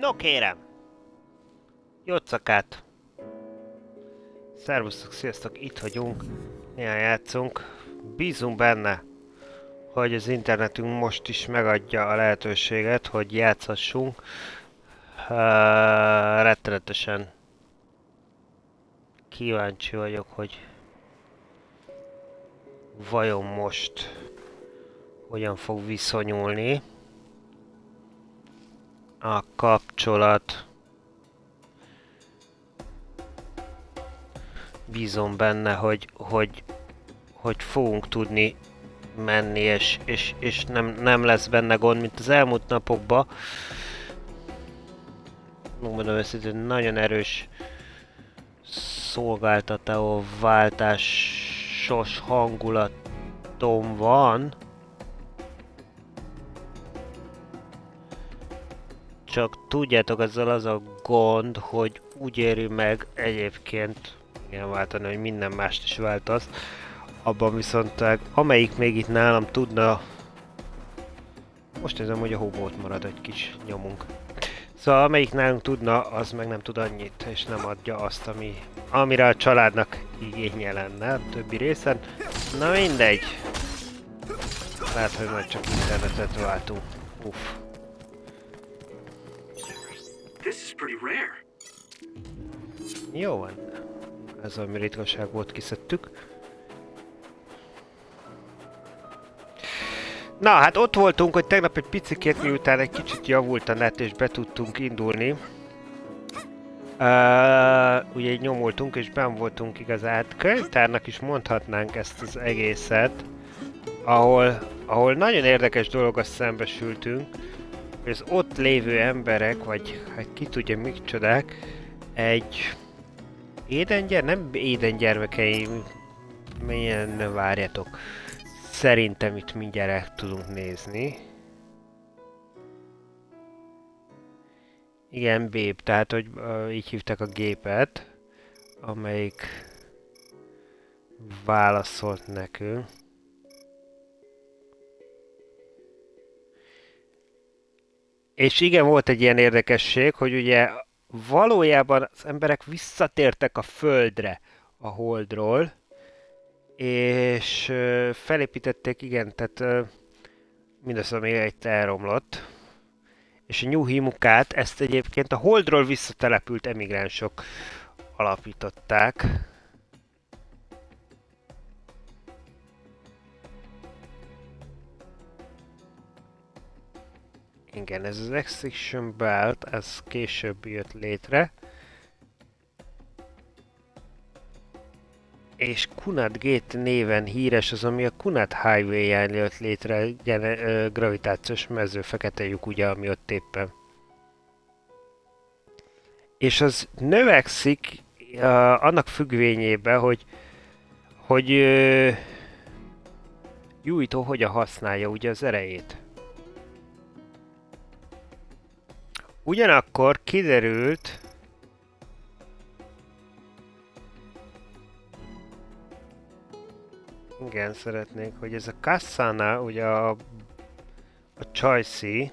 No kérem! Jócakát! Szervusztok, sziasztok, itt vagyunk. Néha játszunk. Bízunk benne, hogy az internetünk most is megadja a lehetőséget, hogy játszhassunk. Rettenetesen kíváncsi vagyok, hogy vajon most hogyan fog viszonyulni a kapcsolat. Bízom benne, hogy fogunk tudni menni, és nem lesz benne gond, mint az elmúlt napokban. Megmondom őszintén, nagyon erős szolgáltató váltásos hangulatom van. Csak tudjátok, ezzel az a gond, hogy úgy éri meg egyébként igen váltani, hogy minden mást is változ. Abban viszont amelyik még itt nálam tudna... Most nézem, hogy a hóbót marad egy kis nyomunk. Szóval amelyik nálunk tudna, az meg nem tud annyit, és nem adja azt, amire a családnak igénye lenne a többi részen. Na mindegy. Lehet, hogy majd csak internetet váltunk. Uff. Jó van. Ez valami ritkaság volt, kiszedtük. Na, hát ott voltunk, hogy tegnap egy picikét, miután egy kicsit javult a net és be tudtunk indulni. Ugye így nyomultunk és benn voltunk igazán. Könyvtárnak is mondhatnánk ezt az egészet, ahol nagyon érdekes dologgal szembesültünk, hogy az ott lévő emberek, vagy hát ki tudja miccsodák, egy nem édengyermekeim, milyen várjatok. Szerintem itt mindjárt el tudunk nézni. Igen, bép, tehát hogy így hívták a gépet, amelyik válaszolt nekünk. És igen, volt egy ilyen érdekesség, hogy ugye valójában az emberek visszatértek a Földre a Holdról, és felépítették, igen, tehát mindaz, ami egy elromlott. És a New Himukát, ezt egyébként a Holdról visszatelepült emigránsok alapították. Igen, ez az Extinction Belt, ez később jött létre. És Kunad Gate néven híres az, ami a Kunad Highway-ján jött létre, egy gravitációs mező, fekete lyuk ugye, ami ott éppen. És az növekszik annak függvényében, hogy Jújtó hogyan használja ugye az erejét. Ugyanakkor kiderült, igen, szeretnék, hogy ez a Kassana, ugye a Csajci,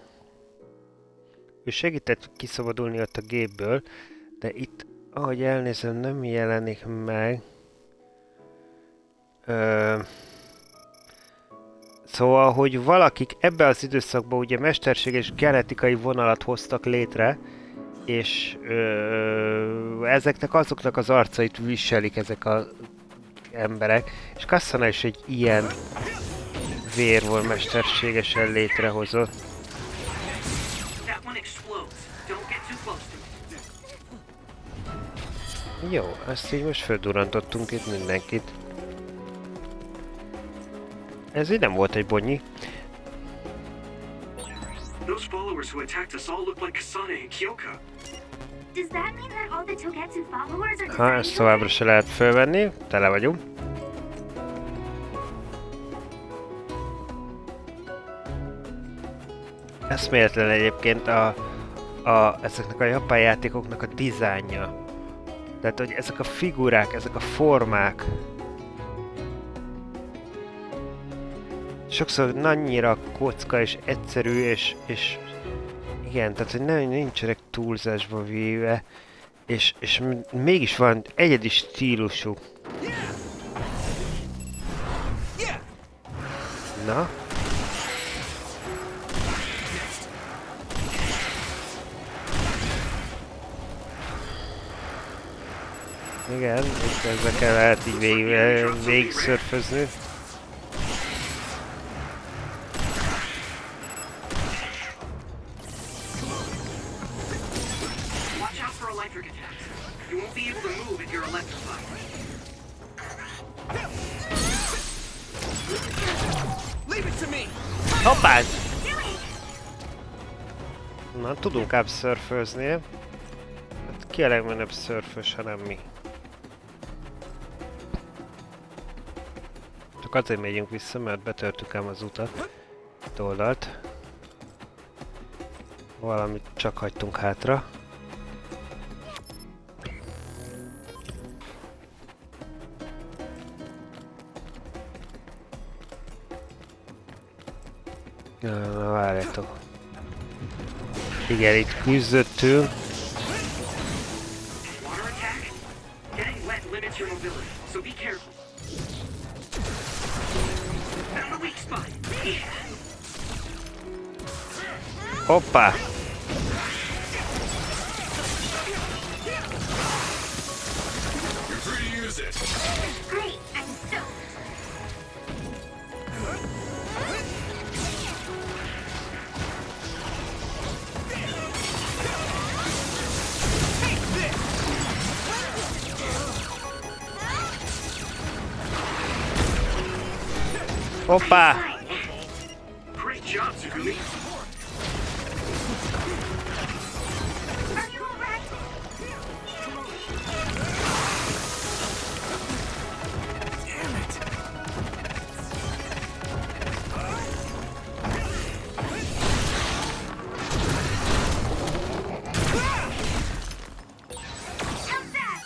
ő segített kiszabadulni ott a gépből, de itt, ahogy elnézem, nem jelenik meg. Szóval, hogy valakik ebbe az időszakban ugye mesterséges genetikai vonalat hoztak létre, és ezeknek azoknak az arcait viselik ezek az emberek, és Kassana is egy ilyen vérvor mesterségesen létrehozott. Jó, ezt így most földurrantottunk itt mindenkit. Ez így nem volt egy bonnyi. Ha, ezt továbbra se lehet fölvenni, tele vagyunk. Eszméletlen egyébként ezeknek a japán játékoknak a dizájnja. Tehát, hogy ezek a figurák, ezek a formák. Sokszor annyira kocka és egyszerű, és igen, tehát, hogy nincsenek túlzásba véve, és mégis van egyedi stílusú. Na? Igen, és ezekkel lehet így végig szörfözni. Hoppá! Na, tudunk ám szörfözni. Hát ki a legmenőbb szörfös, hanem mi? Csak azért megyünk vissza, mert betörtük ám az utat. Oldalt. Valamit csak hagytunk hátra. Na, várjátok. Igen, itt küzdöttünk. Hoppá! Hoppá!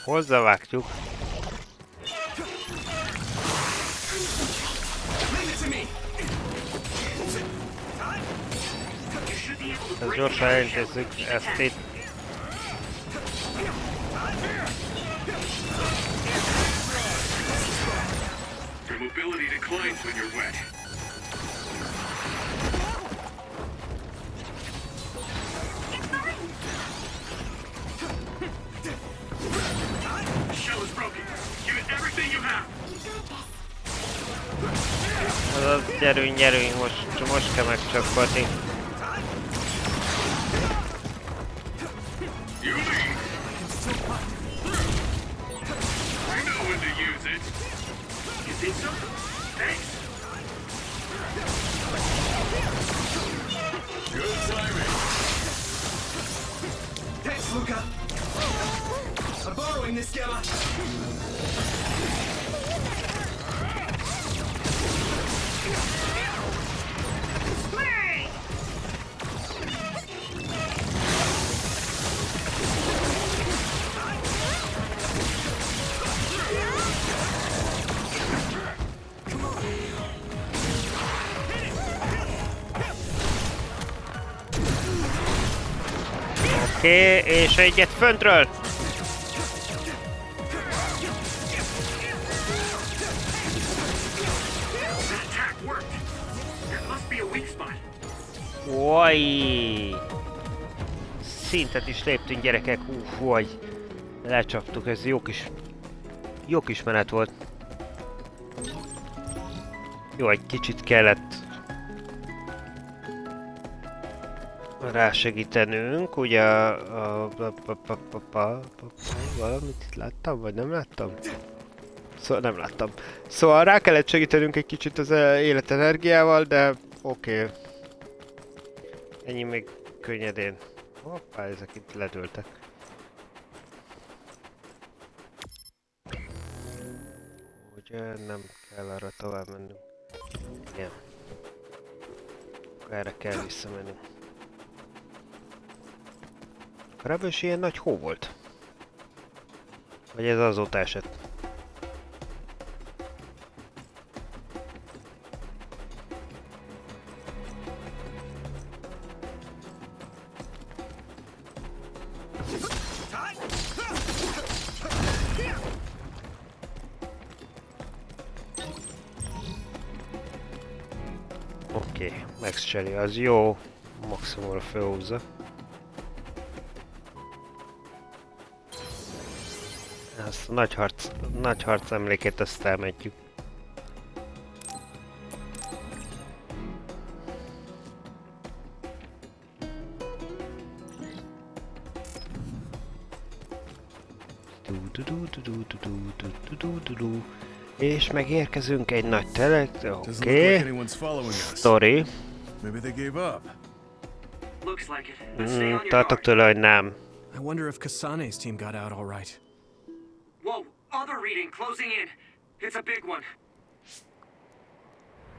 Hozzávágjuk. Ezt gyorsan elintézzük, ezt itt. Azaz, gyerünk, most kell megcsapatni. Oké, és egyet föntről! Oj! Szintet is léptünk, gyerekek, vagy lecsaptuk, ez jó kis menet volt. Jó, egy kicsit kellett rásegítenünk, ugye valamit itt láttam, vagy nem láttam? Szóval nem láttam. Szóval rá kellett segítenünk egy kicsit az életenergiával, de oké. Ennyi még könnyedén. Hoppá, ezek itt ledőltek. Ugye nem kell arra tovább mennünk. Igen. Erre kell visszamennünk. Korábban is ilyen nagy hó volt. Vagy ez azóta esett? Oké, Max Cherry, az jó. Maximumra felhúzza. Azt a nagy harc emlékét azt elmentjük. És megérkezünk egy nagy telek. Oké. Story. Tartok tőle, hogy nem. I wonder if Kasane's team got out all right. Whoa, other reading closing in. It's a big one.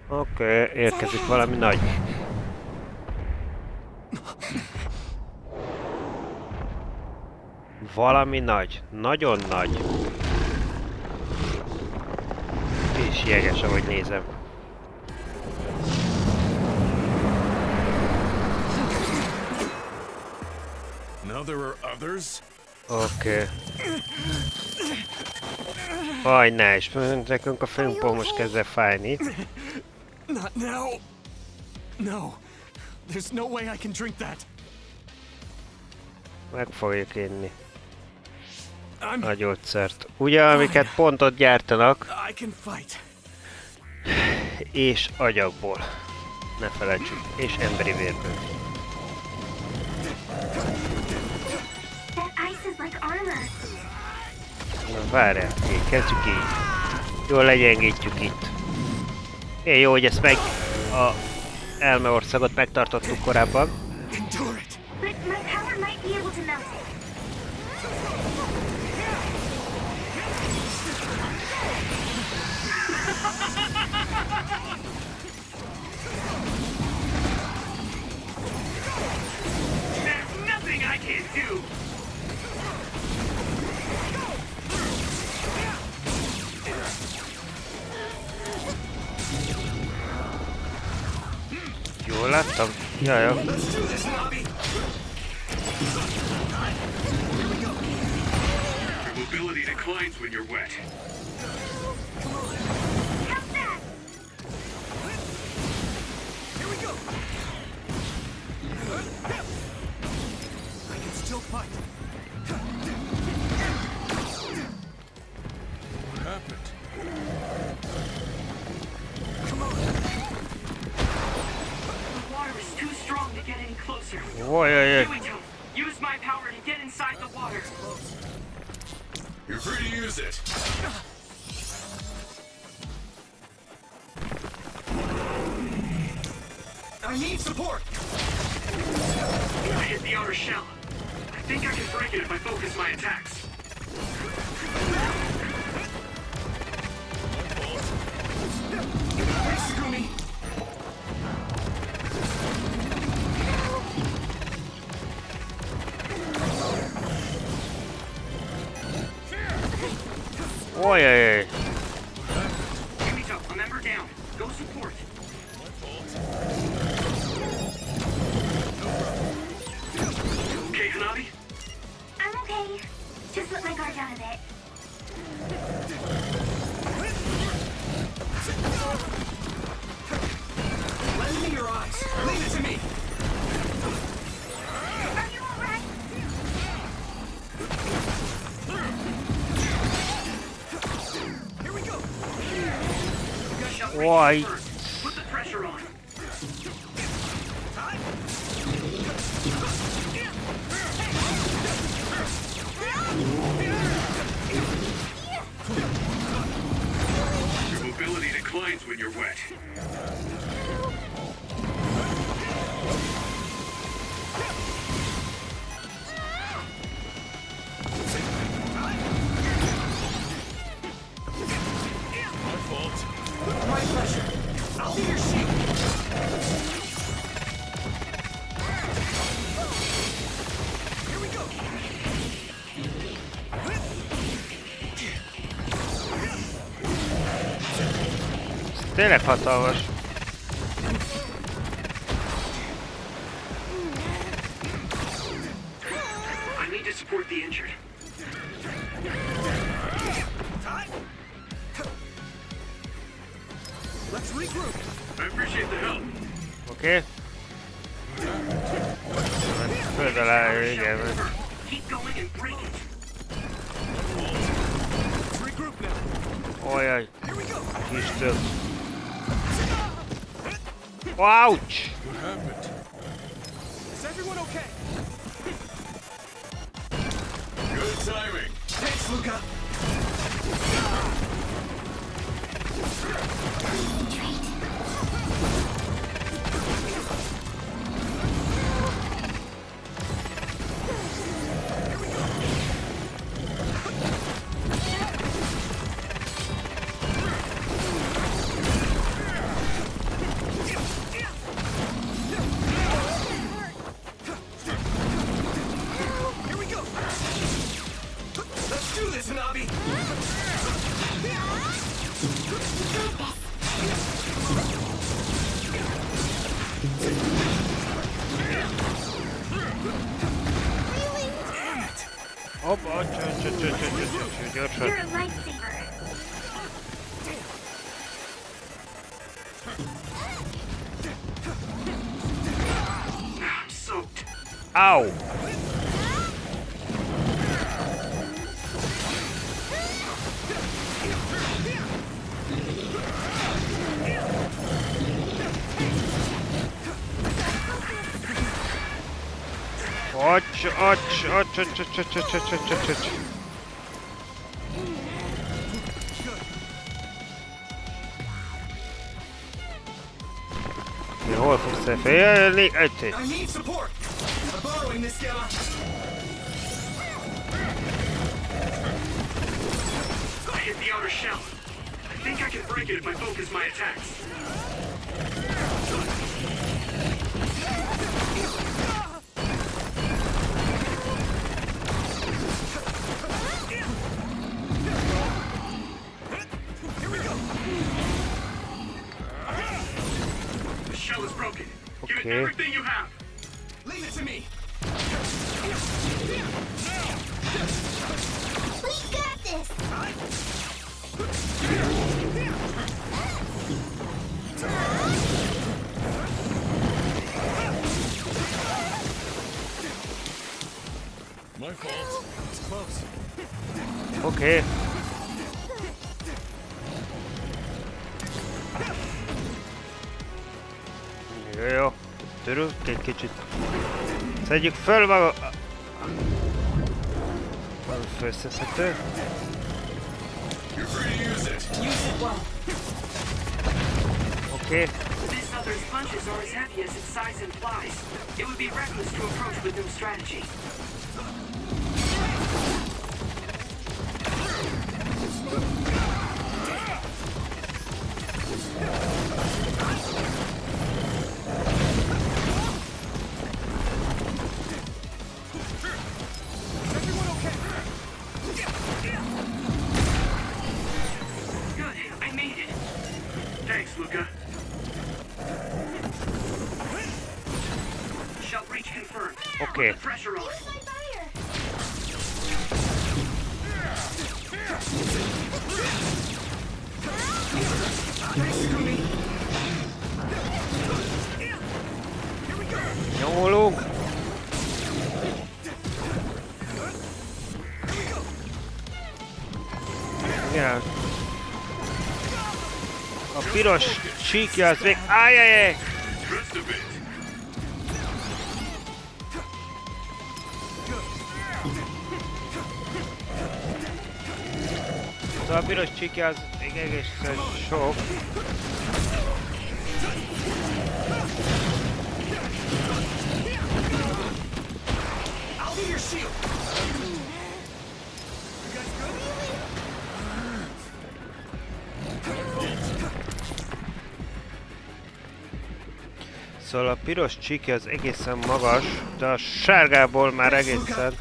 Oké, érkezik valami nagy. Valami nagy. Nagyon nagy. És jeges, ahogy nézem. Now there are others? Oké. Aj, ne is. Nekünk a fejünkból most kezd fájni. Not now. No. There's no way I can drink that. Meg fogjuk inni a gyógyszert. Ugye, amiket pont ott gyártanak, I can fight. és agyagból. Ne felejtsük. És emberi vérből. That ice is like armor. Na várjál, kezdjük így. Jól legyengítjük itt. Jó, hogy ezt meg a elmeországot megtartottuk korábban. Endure it. But my power might be able to melt it. There's nothing I can't do. Jól láttam? Jajja. Let's do this, Nobby. Your mobility declines when you're wet. How's that? Here we go. I can still fight. What happened? Come on. The water is too strong to get any closer. Ojjjjj. Do it, Tom. Use my power to get inside the water. You're free to use it. I need support. I hit the outer shell. I think I can break it if I focus my attacks. Rescue me. Ojjjjj. Give me Tom. Remember down. Go support. Okay, Hanabi? I'm okay. Just let my guard down a bit. Lend me your eyes. Leave it to me. Are you alright? Here we go. Gush up Why? first. Put the pressure on. Your mobility declines when you're wet. My fault. My pleasure. I'll be your shield. Here we go. Tényleg hatalmas. I need to support the injured. Let's regroup. I appreciate the help. Oké. Föld alá, igen. Keep going and break it. Let's regroup now. Ojaj, Here we go. kis több. Ouch! What happened? Is everyone okay? Good timing. Thanks, Luca. Here we go. Let's do this, Hanabi. Hoppa, gyorsan. You're a lifesaver. I'm soaked. Au! Acs. Hol fogsz elfélni? Egy. I need support. I'm borrowing this gamma. I hit the outer shell. I think I can break it if I focus my attacks. Here we go. The shell is broken. Give it Okay. everything you have. Leave it to me. We got this. My fault. It's close. Oké. Jó. Törünk egy kicsit. Szedjük föl maga... Van főzhető. You're free to use it. Oké. This other's punches are as heavy as its size implies. It would be reckless to approach with no strategy. Is everyone okay? Good. I made it. Thanks, Luca. Shell breach confirmed. Okay. Put the pressure on. Use my fire. Nyomulunk. Igen. A piros csíkja az még... Ájjjjjj! Just a bit. Szóval a piros csíkja az még egészen sok. I'll be your shield. You guys good? Szóval a piros csíkja az egészen magas, de a sárgából már egészen...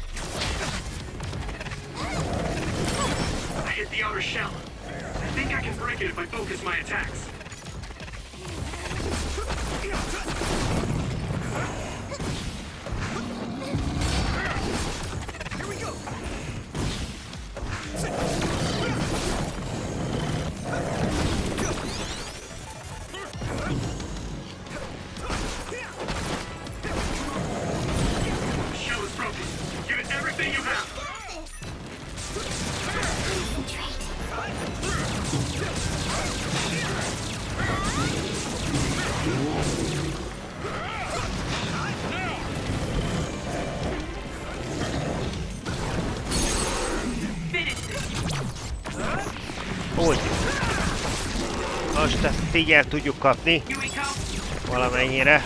I hit the outer shell. I think I can break it if I focus my attacks. Here we go. Most ezt így el tudjuk kapni. Valamennyire.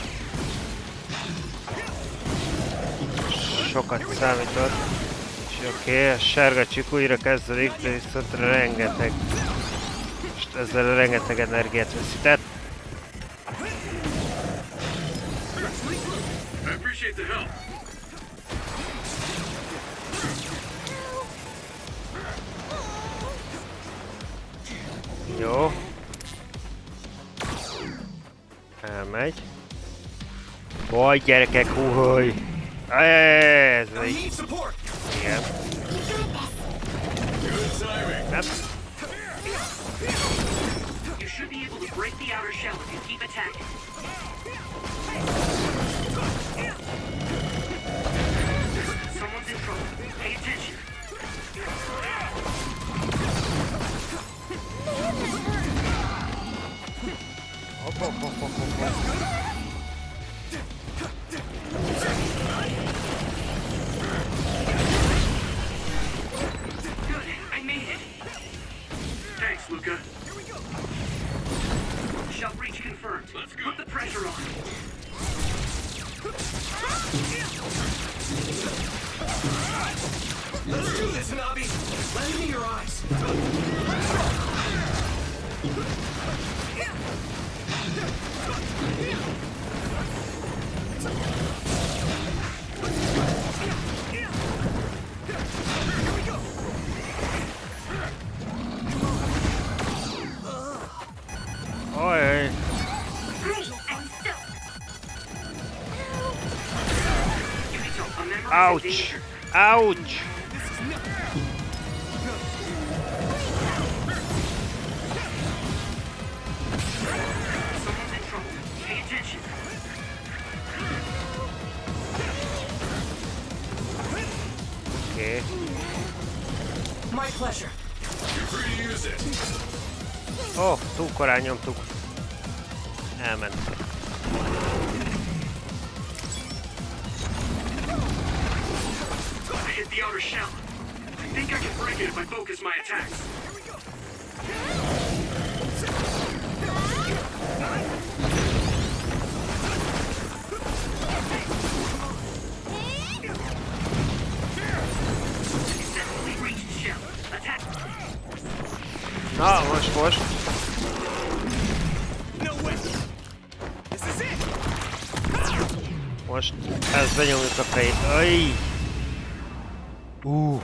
Sokat számított. És oké, a sárga csik újra kezdődik, de viszont rengeteg... Most ezzel rengeteg energiát veszített. I appreciate the help. Jó. Elmegy. Baj, gyerekek, húhoj! Ez I egy... need support. Igen. Nem. You should be able to break the outer shell if you keep attacking. Someone's in trouble. Pay attention. Hopp, hopp, hopp, hopp, hopp, hopp. Good, I made it. Thanks, Luca. Shell breach confirmed. Let's go. Put the pressure on. Let's do this, Nabi. Let me in your eyes. Ojej. Great, I'm so... Yukito, a member is in Ouch. danger. Ouch. Someone's in trouble. Pay attention. Oké. My pleasure. You're free to use it. Ó, túl korán nyomtuk. Elment. I hit the outer shell. I think I can break it if I focus my attacks. Successfully reached shell. Attack. Na, most. No way. This is it. Most ezt benyomjuk a fejét. Aj! Új.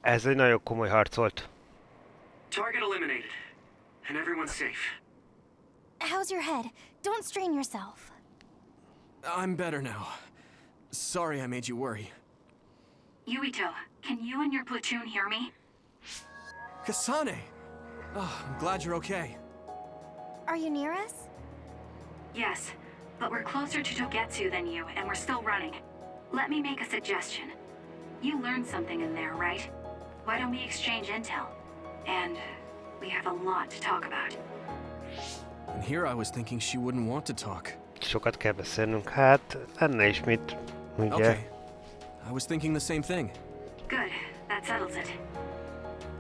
Ez egy nagyon komoly harc volt. Target eliminated. And everyone's safe. How's your head? Don't strain yourself. I'm better now. Sorry I made you worry. Yuito, can you and your platoon hear me? Kasane! Oh, I'm glad you're okay. Are you near us? Yes, but we're closer to Togetsu than you, and we're still running. Let me make a suggestion. You learned something in there, right? Why don't we exchange intel? And we have a lot to talk about. And here I was thinking she wouldn't want to talk. Sokat kell beszélnünk. Hát, lenne is mit, ugye? Okay. I was thinking the same thing. Good, that settles it.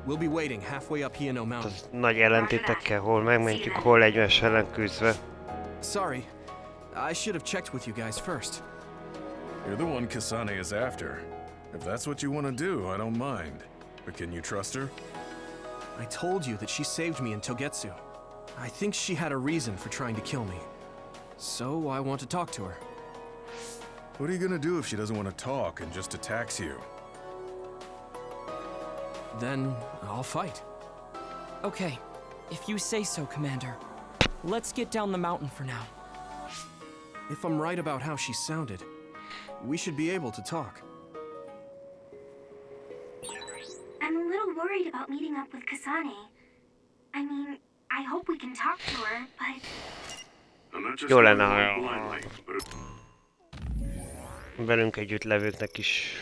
We'll be waiting halfway up Hiano Mountain. Az nagy ellentétekkel, hol megmentjük, hol egymás ellen küzdve. Sorry. I should have checked with you guys first. You're the one Kasane is after. If that's what you want to do, I don't mind. But can you trust her? I told you that she saved me in Togetsu. I think she had a reason for trying to kill me. So I want to talk to her. What are you gonna do if she doesn't want to talk and just attacks you? Then I'll fight. Okay, if you say so, Commander. Let's get down the mountain for now. If I'm right about how she sounded, we should be able to talk. I'm a little worried about meeting up with Kasane. I mean, I hope we can talk to her, but... I'm not just Jó going lenne, along ha blindly, but velünk együtt levőknek is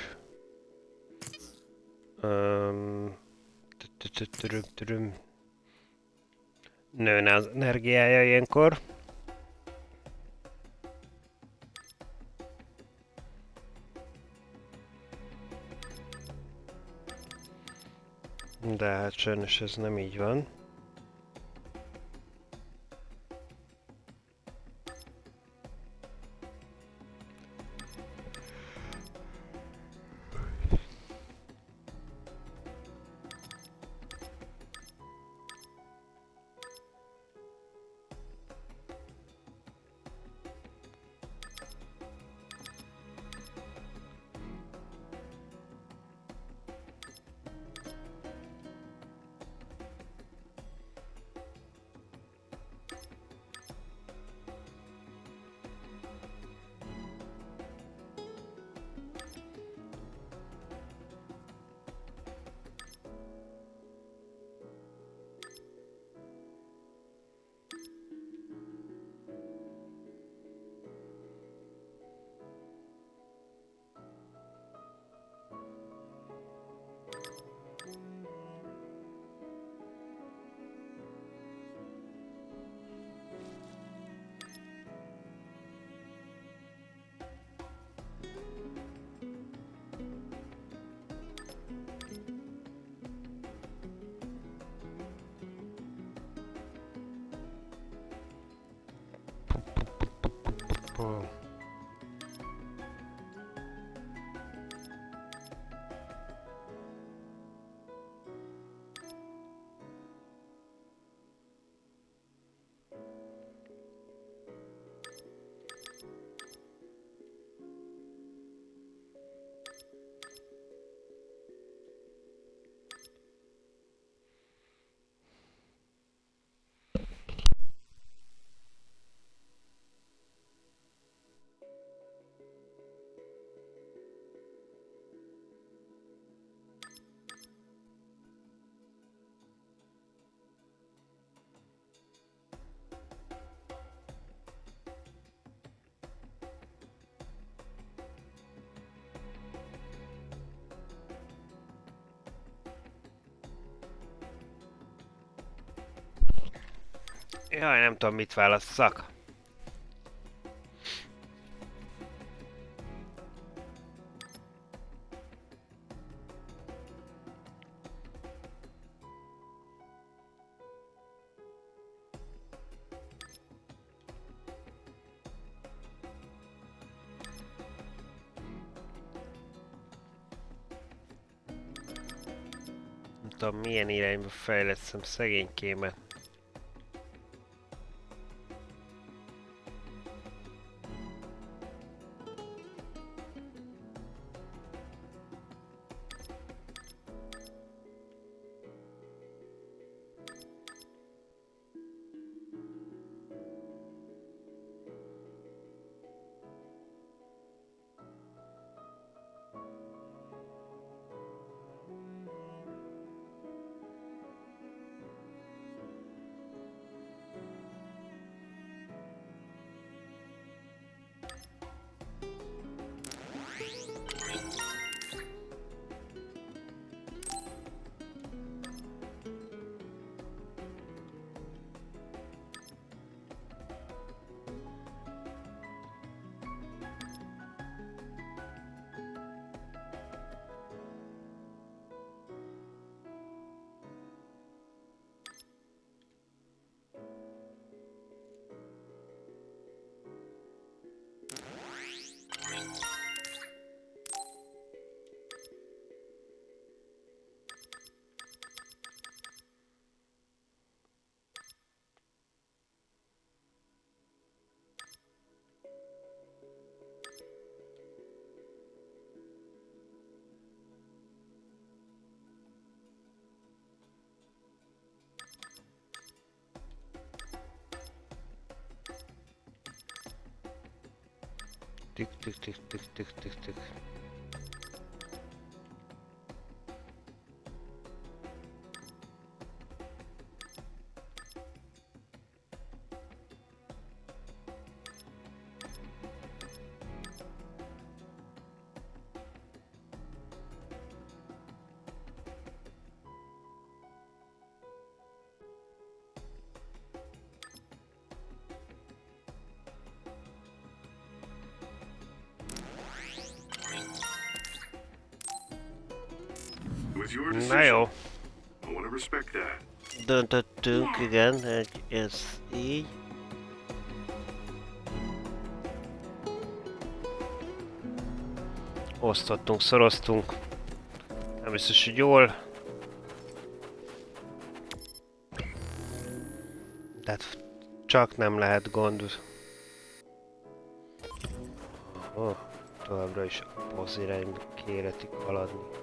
nőne az energiája ilyenkor. De hát sajnos ez nem így van. Oh. Jaj, nem tudom, mit válasszak. Nem tudom, milyen irányba fejlesztem szegénykémet. Tik, tik, tik, tik, tik, tik, tik. It was your Na decision. jó. I want to respect that. Döntöttünk, igen, ez így. Osztottunk, szoroztunk. Nem biztos, hogy jól. Tehát csak nem lehet gond. Oh, továbbra is az irányba kéretik haladni.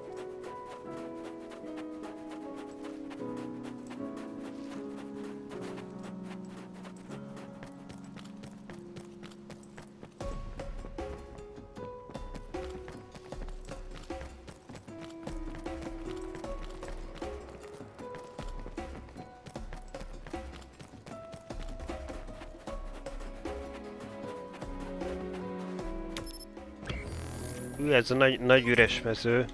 Ez a nagy üres mező.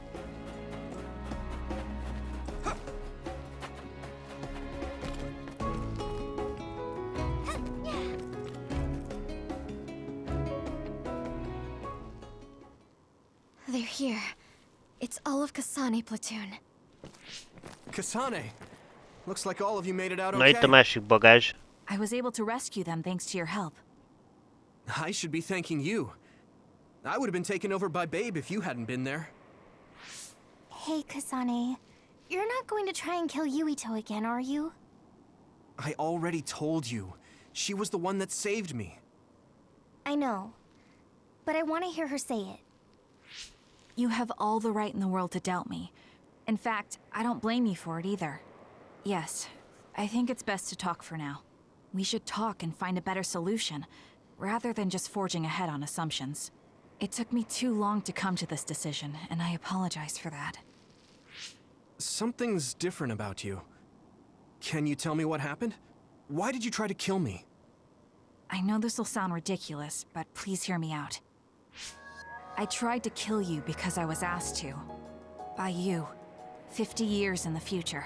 They're here. It's all of Kasane platoon. Kasane! Looks like all of you made it out Na itt a okay. másik bagázs. I was able to rescue them thanks to your help. I should be thanking you. I would have been taken over by Babe if you hadn't been there. Hey, Kasane. You're not going to try and kill Yuito again, are you? I already told you. She was the one that saved me. I know. But I want to hear her say it. You have all the right in the world to doubt me. In fact, I don't blame you for it either. Yes, I think it's best to talk for now. We should talk and find a better solution, rather than just forging ahead on assumptions. It took me too long to come to this decision, and I apologize for that. Something's different about you. Can you tell me what happened? Why did you try to kill me? I know this will sound ridiculous, but please hear me out. I tried to kill you because I was asked to. By you. 50 years in the future.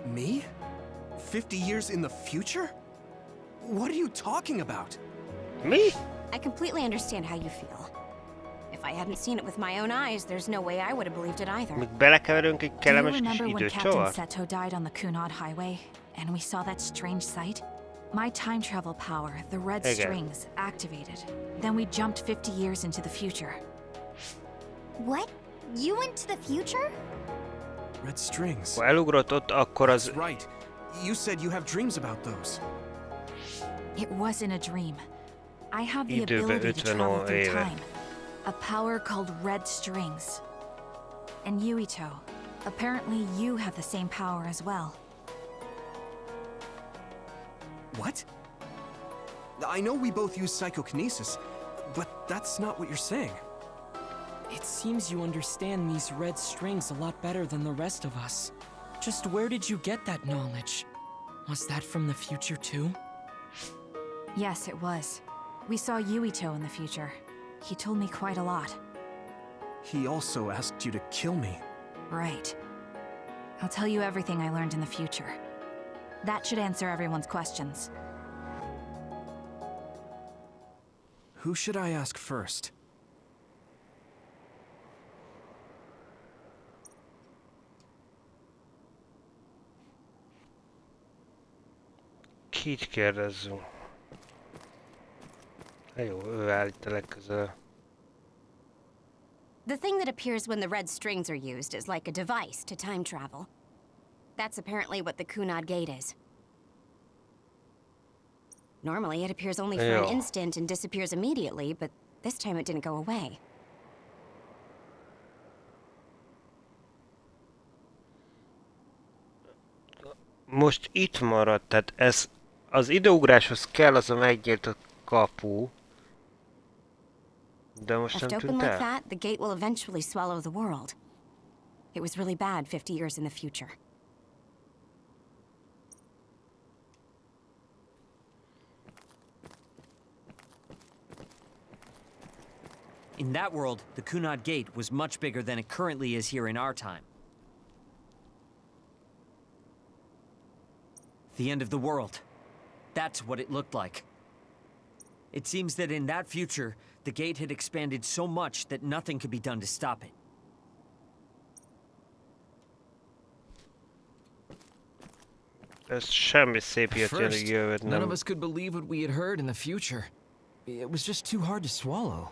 Me? 50 years in the future? What are you talking about? Mi? I completely understand how you feel. If I hadn't seen it with my own eyes, there's no way I would have believed it either. Még belekeverünk egy Do you kellemes kis remember when Captain időcsavart? Seto died on the Kunad Highway, and we saw that strange sight? My time travel power, the red Igen. strings, activated. Then we jumped 50 years into the future. What? You went to the future? Red strings. Ha elugrott ott, akkor az... That's right. You said you have dreams about those. It wasn't a dream. I have the Időbe ability to 50 travel through éve. time. A power called red strings. And Yuito, apparently you have the same power as well. What? I know we both use psychokinesis, but that's not what you're saying. It seems you understand these red strings a lot better than the rest of us. Just where did you get that knowledge? Was that from the future too? Yes, it was. We saw Yuito in the future. He told me quite a lot. He also asked you to kill me. Right. I'll tell you everything I learned in the future. That should answer everyone's questions. Who should I ask first? Kit kérdezzünk. Jó, ő áll itt a legközelebb. The thing that appears when the red strings are used is like a device to time travel. That's apparently what the Kunad Gate is. Normally, it appears only for an Yeah. instant and disappears immediately, but this time it didn't go away. Most itt maradt, tehát ez az időugráshoz kell az a megnyílt kapu. De most Left nem open tűnt like el. that, the gate will eventually swallow the world. It was really bad 50 years in the future. In that world, the Kunad Gate was much bigger than it currently is here in our time. The end of the world. That's what it looked like. It seems that in that future, the gate had expanded so much that nothing could be done to stop it. Ez semmi szép At ilyet jön, first, hogy jövőt none of nem. us could believe what we had heard in the future. It was just too hard to swallow.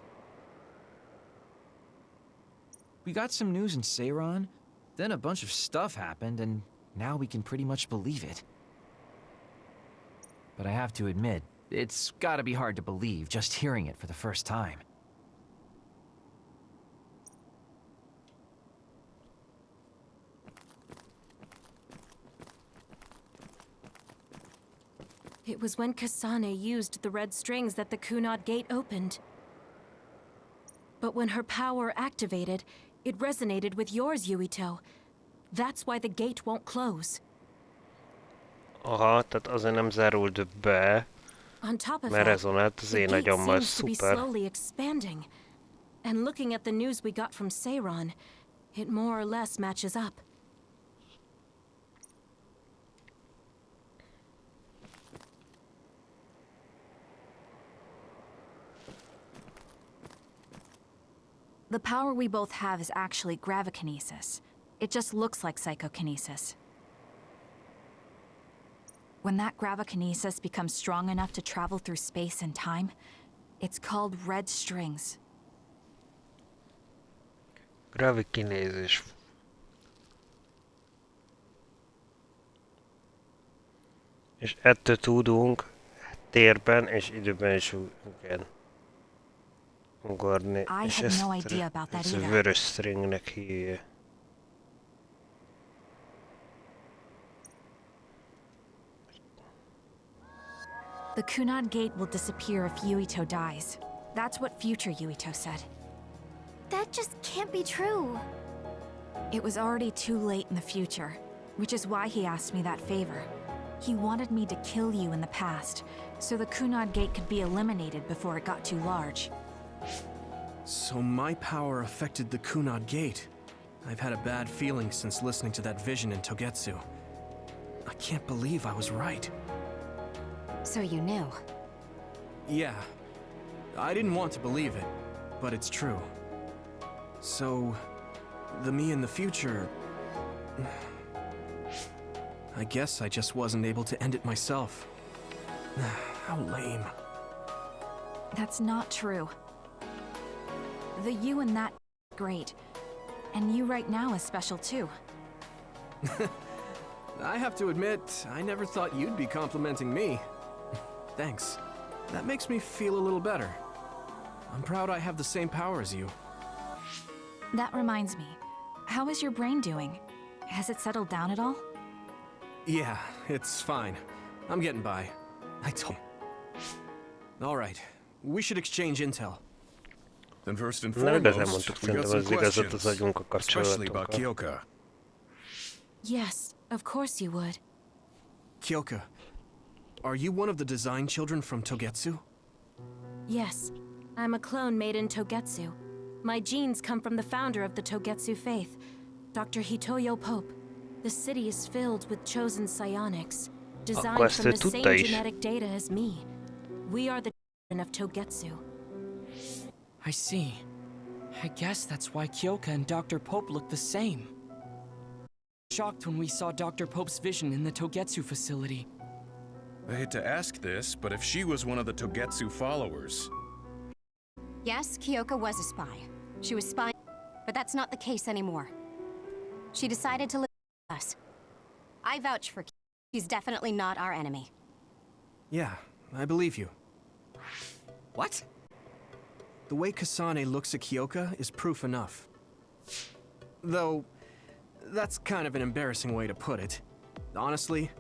We got some news in Seiran, then a bunch of stuff happened, and now we can pretty much believe it. But I have to admit, it's gotta be hard to believe just hearing it for the first time. It was when Kasane used the red strings that the Kunad gate opened. But when her power activated, it resonated with yours, Yuito. That's why the gate won't close. Aha, tehát azért nem zárult be, On top of mert that, rezonált az the én gate agyammal, seems to be szuper. slowly expanding. And looking at the news we got from Seiran, it more or less matches up. The power we both have is actually gravikinesis. It just looks like psychokinesis. When that gravikinesis becomes strong enough to travel through space and time, it's called red strings. Gravikinézis. És ettől tudunk térben és időben is igen, ugorni. I És had no idea about that ez either. vörös stringnek hívja. The Kunad gate will disappear if Yuito dies. That's what future Yuito said. That just can't be true. It was already too late in the future, which is why he asked me that favor. He wanted me to kill you in the past, so the Kunad gate could be eliminated before it got too large. So my power affected the Kunad gate. I've had a bad feeling since listening to that vision in Togetsu. I can't believe I was right. So you knew. Yeah. I didn't want to believe it, but it's true. So, the me in the future... I guess I just wasn't able to end it myself. How lame. That's not true. The you in that great. And you right now is special too. I have to admit, I never thought you'd be complimenting me. Thanks. That makes me feel a little better. I'm proud I have the same power as you. That reminds me. How is your brain doing? Has it settled down at all? Yeah, it's fine. I'm getting by. I told you. All right. We should exchange intel. Then first and Na, igazán foremost, mondtuk, we got szerintem some az igazat az questions, agyunkkal especially about kapcsolatunkkal. Kyoka. Yes, of course you would. Kyoka, are you one of the design children from Togetsu? Yes, I'm a clone made in Togetsu. My genes come from the founder of the Togetsu faith, Dr. Hitoyo Pope. The city is filled with chosen psionics, designed ezt from ő the tudta same is. genetic data as me. We are the children of Togetsu. I see. I guess that's why Kyoka and Dr. Pope look the same. Shocked when we saw Dr. Pope's vision in the Togetsu facility. I hate to ask this, but if she was one of the Togetsu followers, Yes, Kyoka was a spy. She was spying, but that's not the case anymore. She decided to live with us. I vouch for Kyoka. She's definitely not our enemy. Yeah, I believe you. What? The way Kasane looks at Kyoka is proof enough. Though, that's kind of an embarrassing way to put it. Honestly,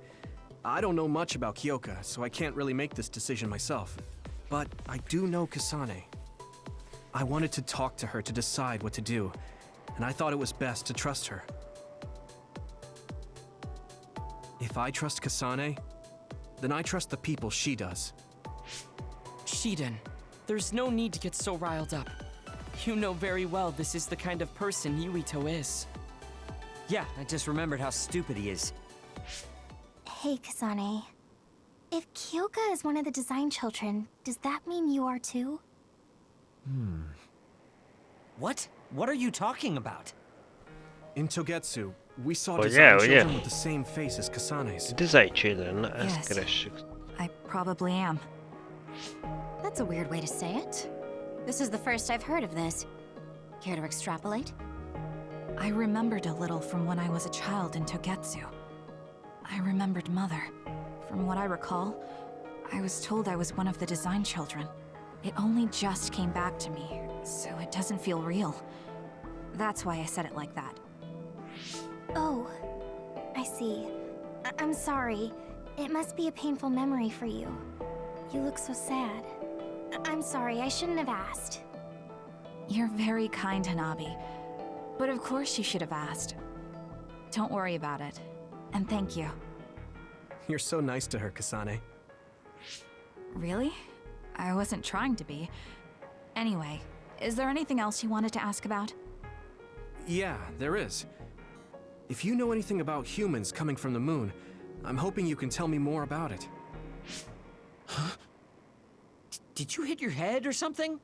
I don't know much about Kyoka, so I can't really make this decision myself. But I do know Kasane. I wanted to talk to her to decide what to do, and I thought it was best to trust her. If I trust Kasane, then I trust the people she does. Shiden, there's no need to get so riled up. You know very well this is the kind of person Yuito is. Yeah, I just remembered how stupid he is. Hey, Kasane. If Kyoka is one of the design children, does that mean you are too? What? What are you talking about? In Togetsu, we saw Oh, design yeah. children with the same face as Kasane's. Design children, na ezt Yes. keressük. I probably am. That's a weird way to say it. This is the first I've heard of this. Care to extrapolate? I remembered a little from when I was a child in Togetsu. I remembered Mother. From what I recall, I was told I was one of the design children. It only just came back to me, so it doesn't feel real. That's why I said it like that. Oh, I see. I'm sorry. It must be a painful memory for you. You look so sad. I'm sorry, I shouldn't have asked. You're very kind, Hanabi. But of course you should have asked. Don't worry about it. And thank you. You're so nice to her, Kasane. Really? I wasn't trying to be. Anyway, is there anything else you wanted to ask about? Yeah, there is. If you know anything about humans coming from the moon, I'm hoping you can tell me more about it. Huh? Did you hit your head or something?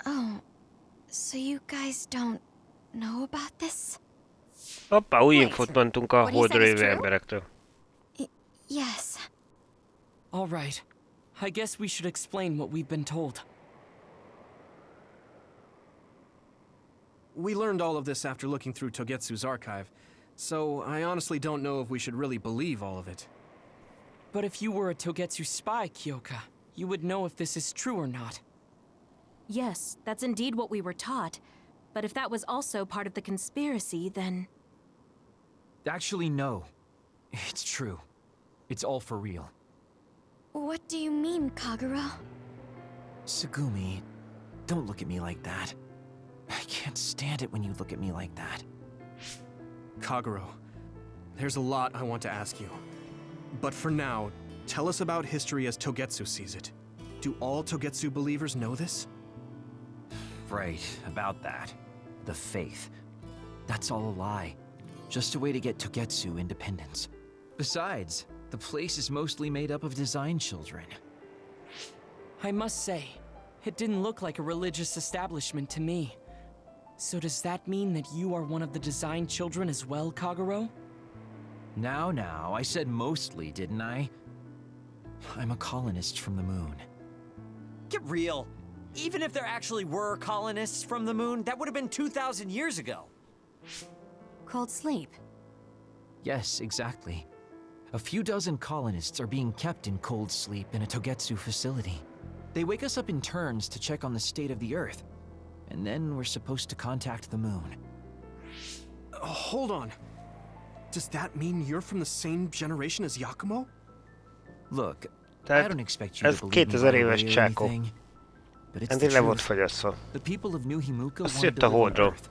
Oh, so you guys don't know about this? Hoppá, új Wait, infót mondtunk a what he said holdra is jövő true? emberektől. Yes. All right. I guess we should explain what we've been told. We learned all of this after looking through Togetsu's archive, so I honestly don't know if we should really believe all of it. But if you were a Togetsu spy, Kyoka, you would know if this is true or not. Yes, that's indeed what we were taught. But if that was also part of the conspiracy, then... Actually, no. It's true. It's all for real. What do you mean, Kagura? Tsugumi, don't look at me like that. I can't stand it when you look at me like that. Kaguro, there's a lot I want to ask you. But for now, tell us about history as Togetsu sees it. Do all Togetsu believers know this? Right, about that. The faith. That's all a lie. Just a way to get Togetsu independence. Besides, the place is mostly made up of design children. I must say, it didn't look like a religious establishment to me. So does that mean that you are one of the design children as well, Kaguro? Now, I said mostly, didn't I? I'm a colonist from the moon. Get real. Even if there actually were colonists from the moon, that would have been 2,000 years ago. Cold sleep. Yes, exactly. A few dozen colonists are being kept in cold sleep in a Togetsu facility. They wake us up in turns to check on the state of the Earth, and then we're supposed to contact the moon. Hold on. Does that mean you're from the same generation as Yakumo? Look, Tehát I don't expect you ez to believe me 2000 right éves away or csákó. anything, but it's the Eddig le volt truth. fogyasszva. The people of New Himuka Azt wanted jött to a live on Holdról. Earth,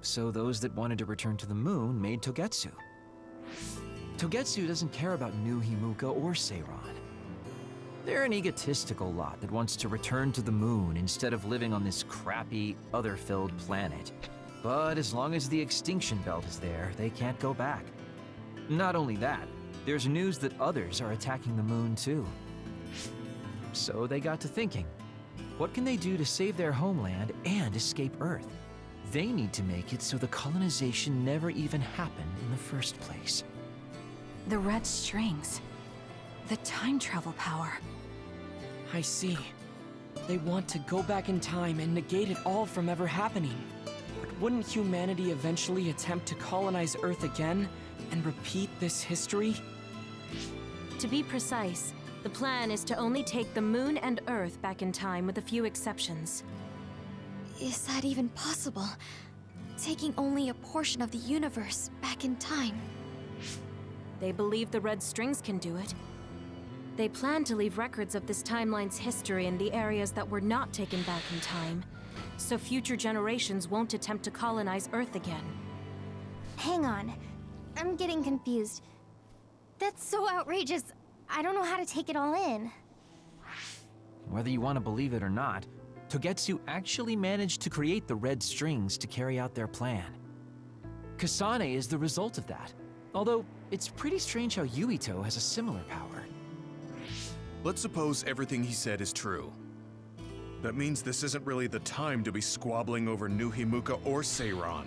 so those that wanted to return to the moon made Togetsu. Togetsu doesn't care about New Himuka or Seiron. They're an egotistical lot that wants to return to the moon instead of living on this crappy, other-filled planet. But as long as the extinction belt is there, they can't go back. Not only that, there's news that others are attacking the moon too. So they got to thinking, what can they do to save their homeland and escape Earth? They need to make it so the colonization never even happened in the first place. The red strings. The time travel power. I see. They want to go back in time and negate it all from ever happening. But wouldn't humanity eventually attempt to colonize Earth again and repeat this history? To be precise, the plan is to only take the moon and Earth back in time with a few exceptions. Is that even possible? Taking only a portion of the universe back in time. They believe the red strings can do it. They plan to leave records of this timeline's history in the areas that were not taken back in time, so future generations won't attempt to colonize Earth again. Hang on. I'm getting confused. That's so outrageous. I don't know how to take it all in. Whether you want to believe it or not, Togetsu actually managed to create the red strings to carry out their plan. Kasane is the result of that, although it's pretty strange how Yuito has a similar power. Let's suppose everything he said is true. That means this isn't really the time to be squabbling over New Himuka or Seiran.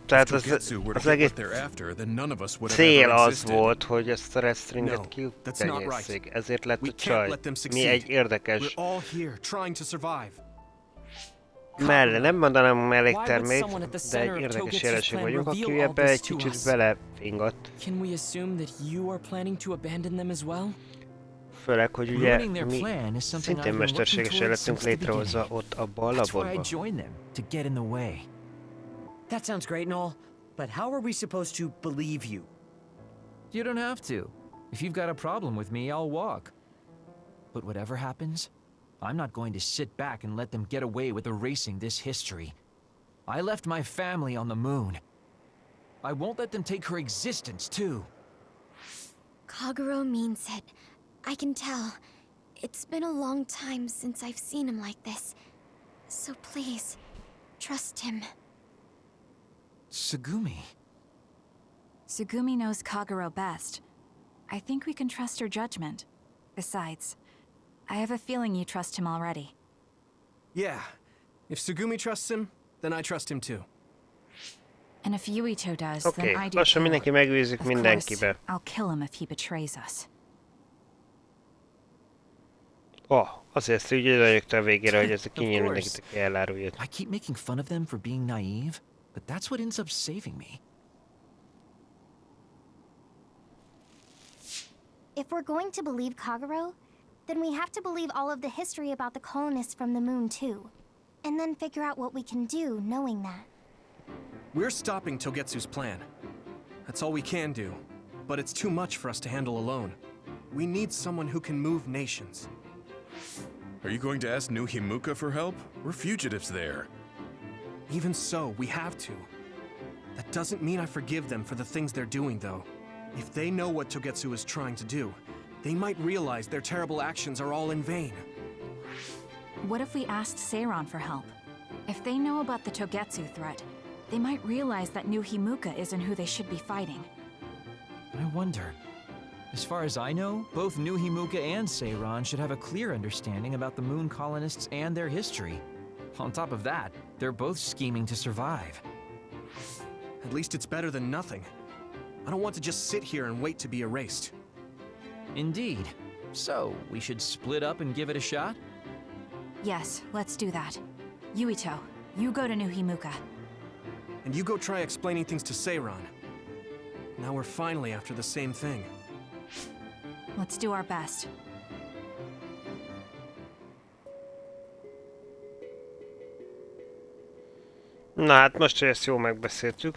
Tehát If Togetsu were to az get egész what they're after, then none of us would have cél ever az existed. volt, hogy ezt a restringet No, that's not kiutenyészék. right. Ezért lett We a can't csaj. let them Mi succeed. egy érdekes We're all here trying to survive. nem mondanám Why melléktermék, would someone at the de center egy of érdekes Togetsu's jelenség plan vagyunk, aki reveal all ebbe this egy to kicsit us? belefingott. Can we assume that you are planning to abandon them as well? Főleg, hogy ugye Ruining their mi plan is something szintén I've been working mesterségesen towards lettünk since the létrehozva beginning. ott abba a That's why I laborban. joined them, to get in the way. That sounds great and all, but how are we supposed to believe you? You don't have to. If you've got a problem with me, I'll walk. But whatever happens, I'm not going to sit back and let them get away with erasing this history. I left my family on the moon. I won't let them take her existence, too. Kagero means it. I can tell. It's been a long time since I've seen him like this. So please, trust him. Tsugumi. Sugumi knows Kagero best. I think we can trust her judgment. Besides, I have a feeling you trust him already. Yeah. If Sugumi trusts him, then I trust him too. And if Yuito does, Oké, then I do lassan too. mindenki megbízik Of mindenkibe. course, I'll kill him if he betrays us. Azért úgy odajöttem a végére, hogy ez a Of kinyír course. mindenkit, aki elárulja. I keep making fun of them for being naive, but that's what ends up saving me. If we're going to believe Kagero, then we have to believe all of the history about the colonists from the moon too. And then figure out what we can do knowing that. We're stopping Togetsu's plan. That's all we can do. But it's too much for us to handle alone. We need someone who can move nations. Are you going to ask New Himuka for help? We're fugitives there. Even so, we have to. That doesn't mean I forgive them for the things they're doing, though. If they know what Togetsu is trying to do, they might realize their terrible actions are all in vain. What if we asked Seiran for help? If they know about the Togetsu threat, they might realize that New Himuka isn't who they should be fighting. I wonder. As far as I know, both New Himuka and Seiran should have a clear understanding about the moon colonists and their history. On top of that, they're both scheming to survive. At least it's better than nothing. I don't want to just sit here and wait to be erased. Indeed. So, we should split up and give it a shot? Yes, let's do that. Yuito, you go to New Himuka. And you go try explaining things to Seiran. Now we're finally after the same thing. Let's do our best. Na hát most, hogy ezt jól megbeszéltük.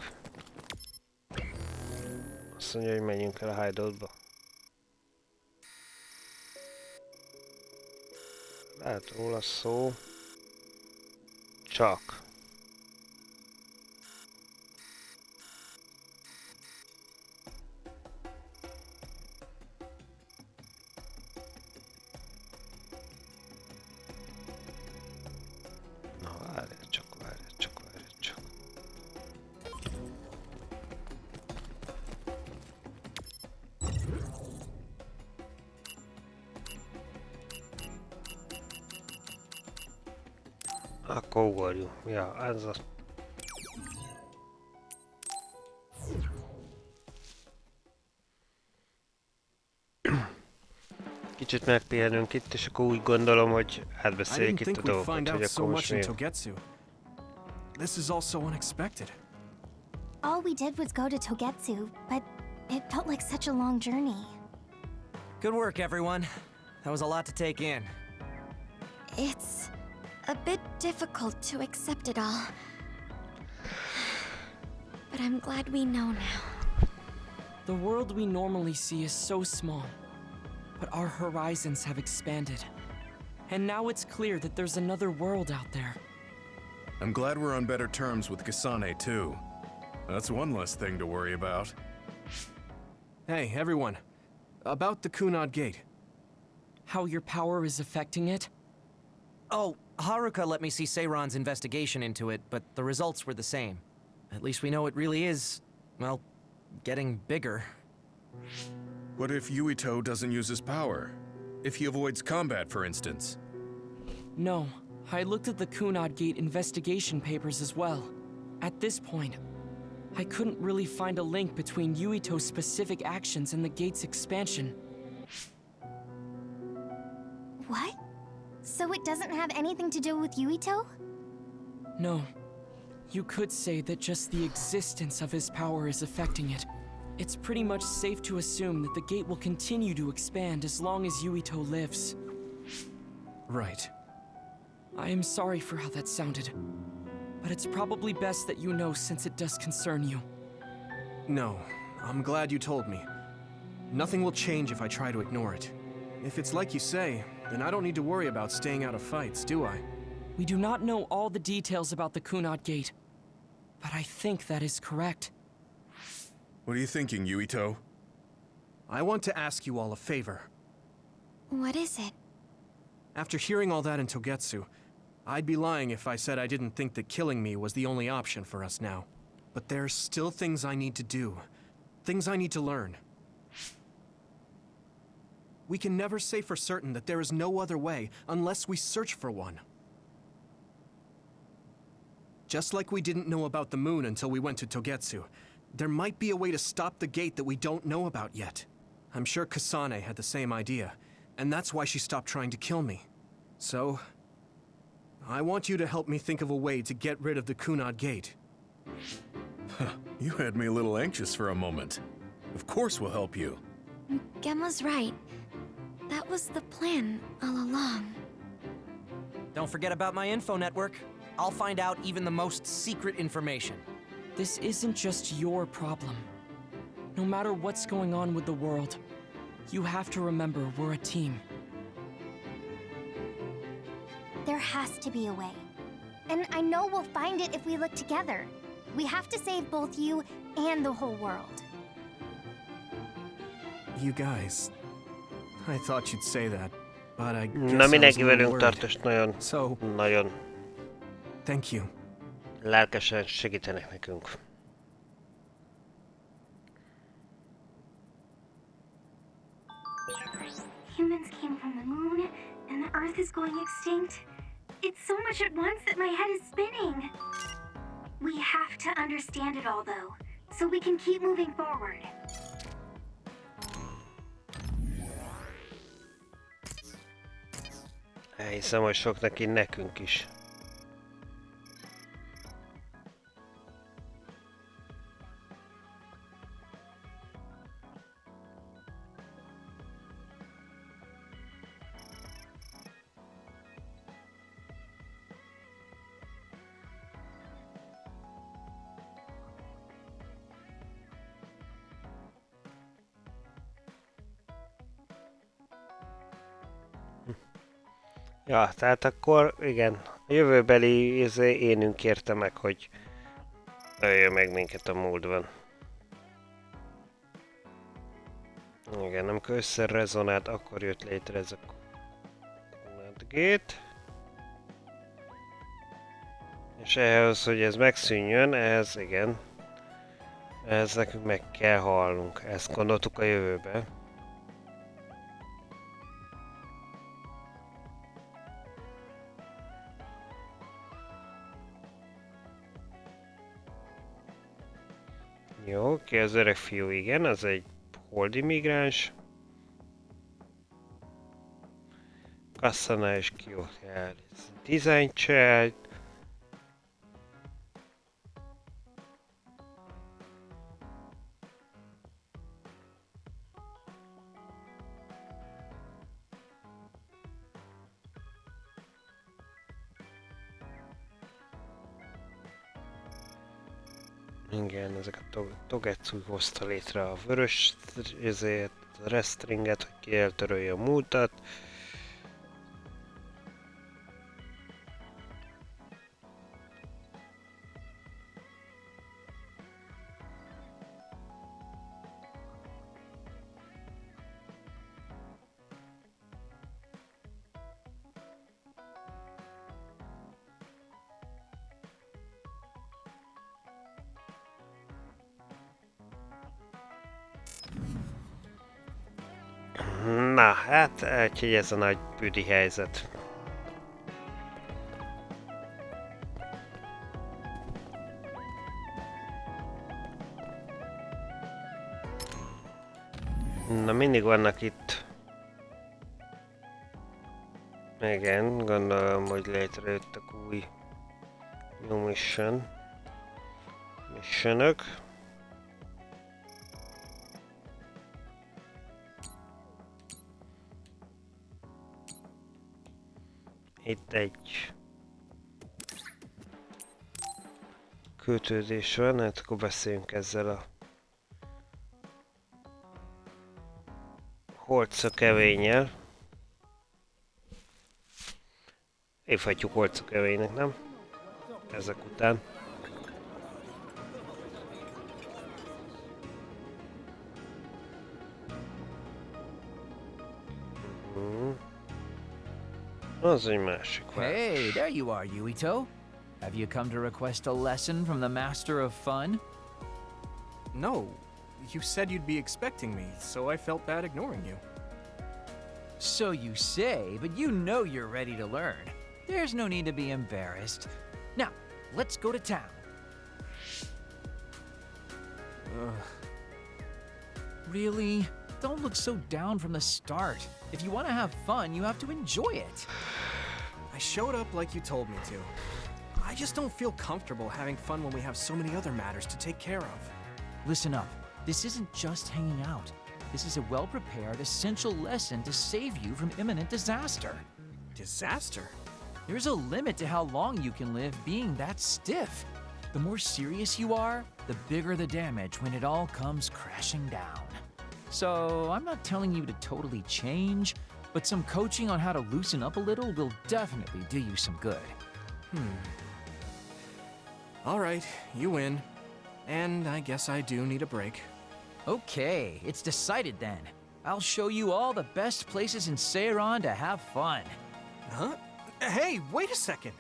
Azt mondja, hogy menjünk el a hideoutba. Lehet róla szó. Csak. Na várj csak. Akkor ugorjunk. Ja, ez a... Kicsit megpihenünk itt, és akkor úgy gondolom, hogy I átbeszéljük didn't itt a think we'd dolgokat, find hogy out so akkor much most in mi... Togetsu. This is all so unexpected. All we did was go to Togetsu, but it felt like such a long journey. Good work, everyone. That was a lot to take in. It's a bit difficult to accept it all. But I'm glad we know now. The world we normally see is so small, but our horizons have expanded. And now it's clear that there's another world out there. I'm glad we're on better terms with Kasane, too. That's one less thing to worry about. Hey, everyone. About the Kunad Gate. How your power is affecting it? Oh, Haruka let me see Seiran's investigation into it, but the results were the same. At least we know it really is, well, getting bigger. What if Yuito doesn't use his power? If he avoids combat, for instance? No, I looked at the Kunad Gate investigation papers as well. At this point, I couldn't really find a link between Yuito's specific actions and the gate's expansion. What? So it doesn't have anything to do with Yuito? No. You could say that just the existence of his power is affecting it. It's pretty much safe to assume that the gate will continue to expand as long as Yuito lives. Right. I am sorry for how that sounded, but it's probably best that you know since it does concern you. No, I'm glad you told me. Nothing will change if I try to ignore it. If it's like you say, then I don't need to worry about staying out of fights, do I? We do not know all the details about the Kunad Gate, but I think that is correct. What are you thinking, Yuito? I want to ask you all a favor. What is it? After hearing all that in Togetsu, I'd be lying if I said I didn't think that killing me was the only option for us now. But there's still things I need to do. Things I need to learn. We can never say for certain that there is no other way unless we search for one. Just like we didn't know about the moon until we went to Togetsu, there might be a way to stop the gate that we don't know about yet. I'm sure Kasane had the same idea, and that's why she stopped trying to kill me. So, I want you to help me think of a way to get rid of the Kunad Gate. You had me a little anxious for a moment. Of course we'll help you. Gemma's right. That was the plan all along. Don't forget about my info network. I'll find out even the most secret information. This isn't just your problem. No matter what's going on with the world, you have to remember we're a team. There has to be a way. And I know we'll find it if we look together. We have to save both you and the whole world. You guys... I thought you'd say that, but I guess Na, I was mindenki a little velünk worried. tart, és nagyon, So, nagyon thank you. lelkesen segítenek nekünk. Humans came from the moon, and the Earth is going extinct. It's so much at once that my head is spinning. We have to understand it all, though, so we can keep moving forward. Elhiszem, hogy sok neki nekünk is. Ja, tehát akkor igen, a jövőbeli énünk kérte meg, hogy öljön meg minket a múltban. Igen, amikor összerezonált, akkor jött létre ez a Kunad Gate. És ehhez, hogy ez megszűnjön, ehhez igen, ehhez nekünk meg kell halnunk. Ezt gondoltuk a jövőbe. Jó, ki az öreg fiú, igen, az egy holdi migráns. Kasane és Kyoka, design child. Igen, ezek a Togetsu hozta létre a vörös ezért, a restringet, hogy ki eltörölje a múltat. Na, hát úgyhogy ez a nagy büdi helyzet. Na, mindig vannak itt. Igen, gondolom, hogy létrejöttek új new missionök. Itt egy kötődés van, hát akkor beszéljünk ezzel a holcakevényel. Hívhatjuk holcakevénynek, nem? Ezek után. Az egy másik város. Hey, there you are, Yuito. Have you come to request a lesson from the master of fun? No. You said you'd be expecting me, so I felt bad ignoring you. So you say, but you know you're ready to learn. There's no need to be embarrassed. Now, let's go to town. Really? Don't look so down from the start. If you want to have fun, you have to enjoy it. I showed up like you told me to. I just don't feel comfortable having fun when we have so many other matters to take care of. Listen up. This isn't just hanging out. This is a well-prepared, essential lesson to save you from imminent disaster. Disaster? There's a limit to how long you can live being that stiff. The more serious you are, the bigger the damage when it all comes crashing down. So, I'm not telling you to totally change, but some coaching on how to loosen up a little will definitely do you some good. All right, you win. And I guess I do need a break. Okay, it's decided then. I'll show you all the best places in Seiron to have fun. Huh? Hey, wait a second.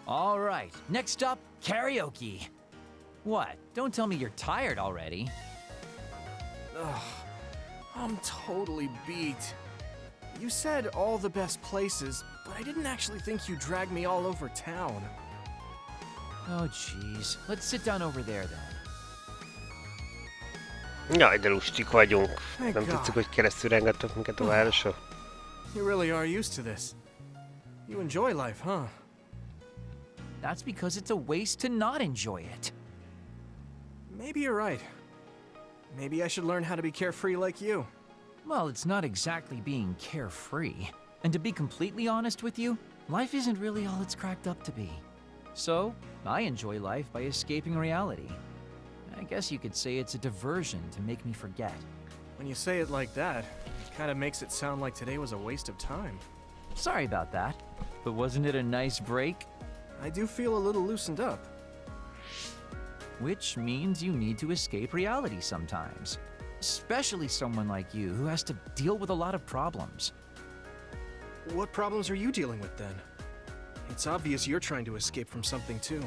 All right, next up, karaoke. What? Don't tell me you're tired already. Ugh, I'm totally beat. You said all the best places, but I didn't actually think you dragged me all over town. Oh, jeez. Let's sit down over there then. Jaj, de lustik vagyunk. Thank Nem God. tetszik, hogy keresztül rengettek minket a városon? You really are used to this. You enjoy life, huh? That's because it's a waste to not enjoy it. Maybe you're right. Maybe I should learn how to be carefree like you. Well, it's not exactly being carefree. And to be completely honest with you, life isn't really all it's cracked up to be. So, I enjoy life by escaping reality. I guess you could say it's a diversion to make me forget. When you say it like that, it kind of makes it sound like today was a waste of time. Sorry about that, but wasn't it a nice break? I do feel a little loosened up. Which means you need to escape reality sometimes. Especially someone like you who has to deal with a lot of problems. What problems are you dealing with then? It's obvious you're trying to escape from something too.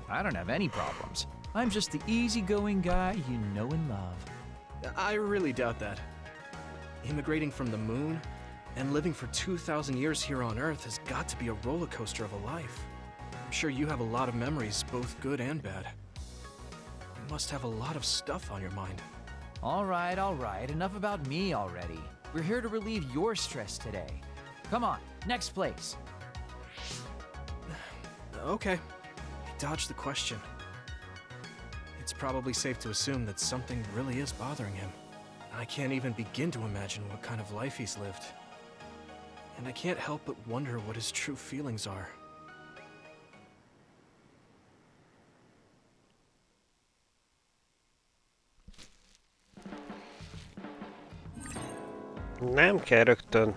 I don't have any problems. I'm just the easygoing guy you know and love. I really doubt that. Immigrating from the moon and living for 2,000 years here on Earth has got to be a roller coaster of a life. I'm sure you have a lot of memories, both good and bad. You must have a lot of stuff on your mind. All right, enough about me already. We're here to relieve your stress today. Come on, next place. Okay, dodge the question. It's probably safe to assume that something really is bothering him. I can't even begin to imagine what kind of life he's lived. And I can't help but wonder what his true feelings are. Nem kell rögtön.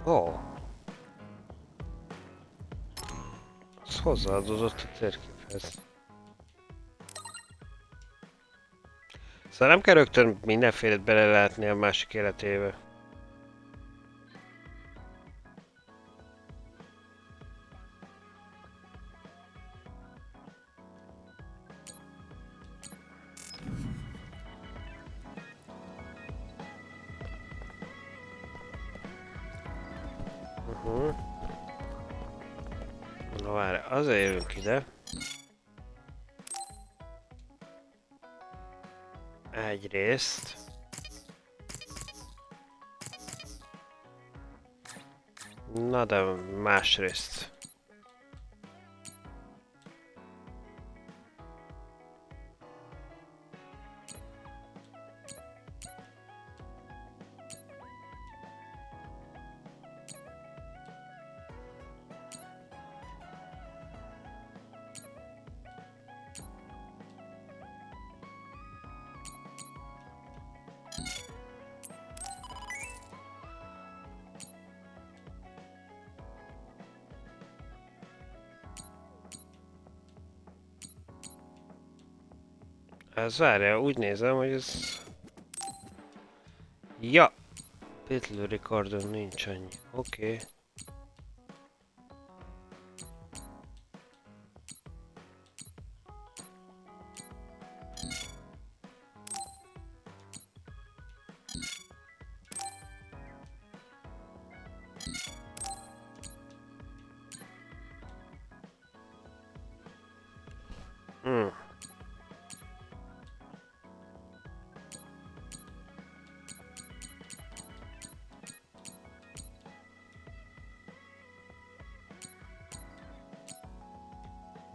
Ó. Az hozzáadódott a térképhez. Szóval nem kell rögtön mindenfélét belelátni a másik életébe. Na várj, azért jövünk ide. egy részt. Na de másrészt. Ez várja, úgy nézem, hogy ez... Ja! Pétlő rekordon nincs annyi. Oké.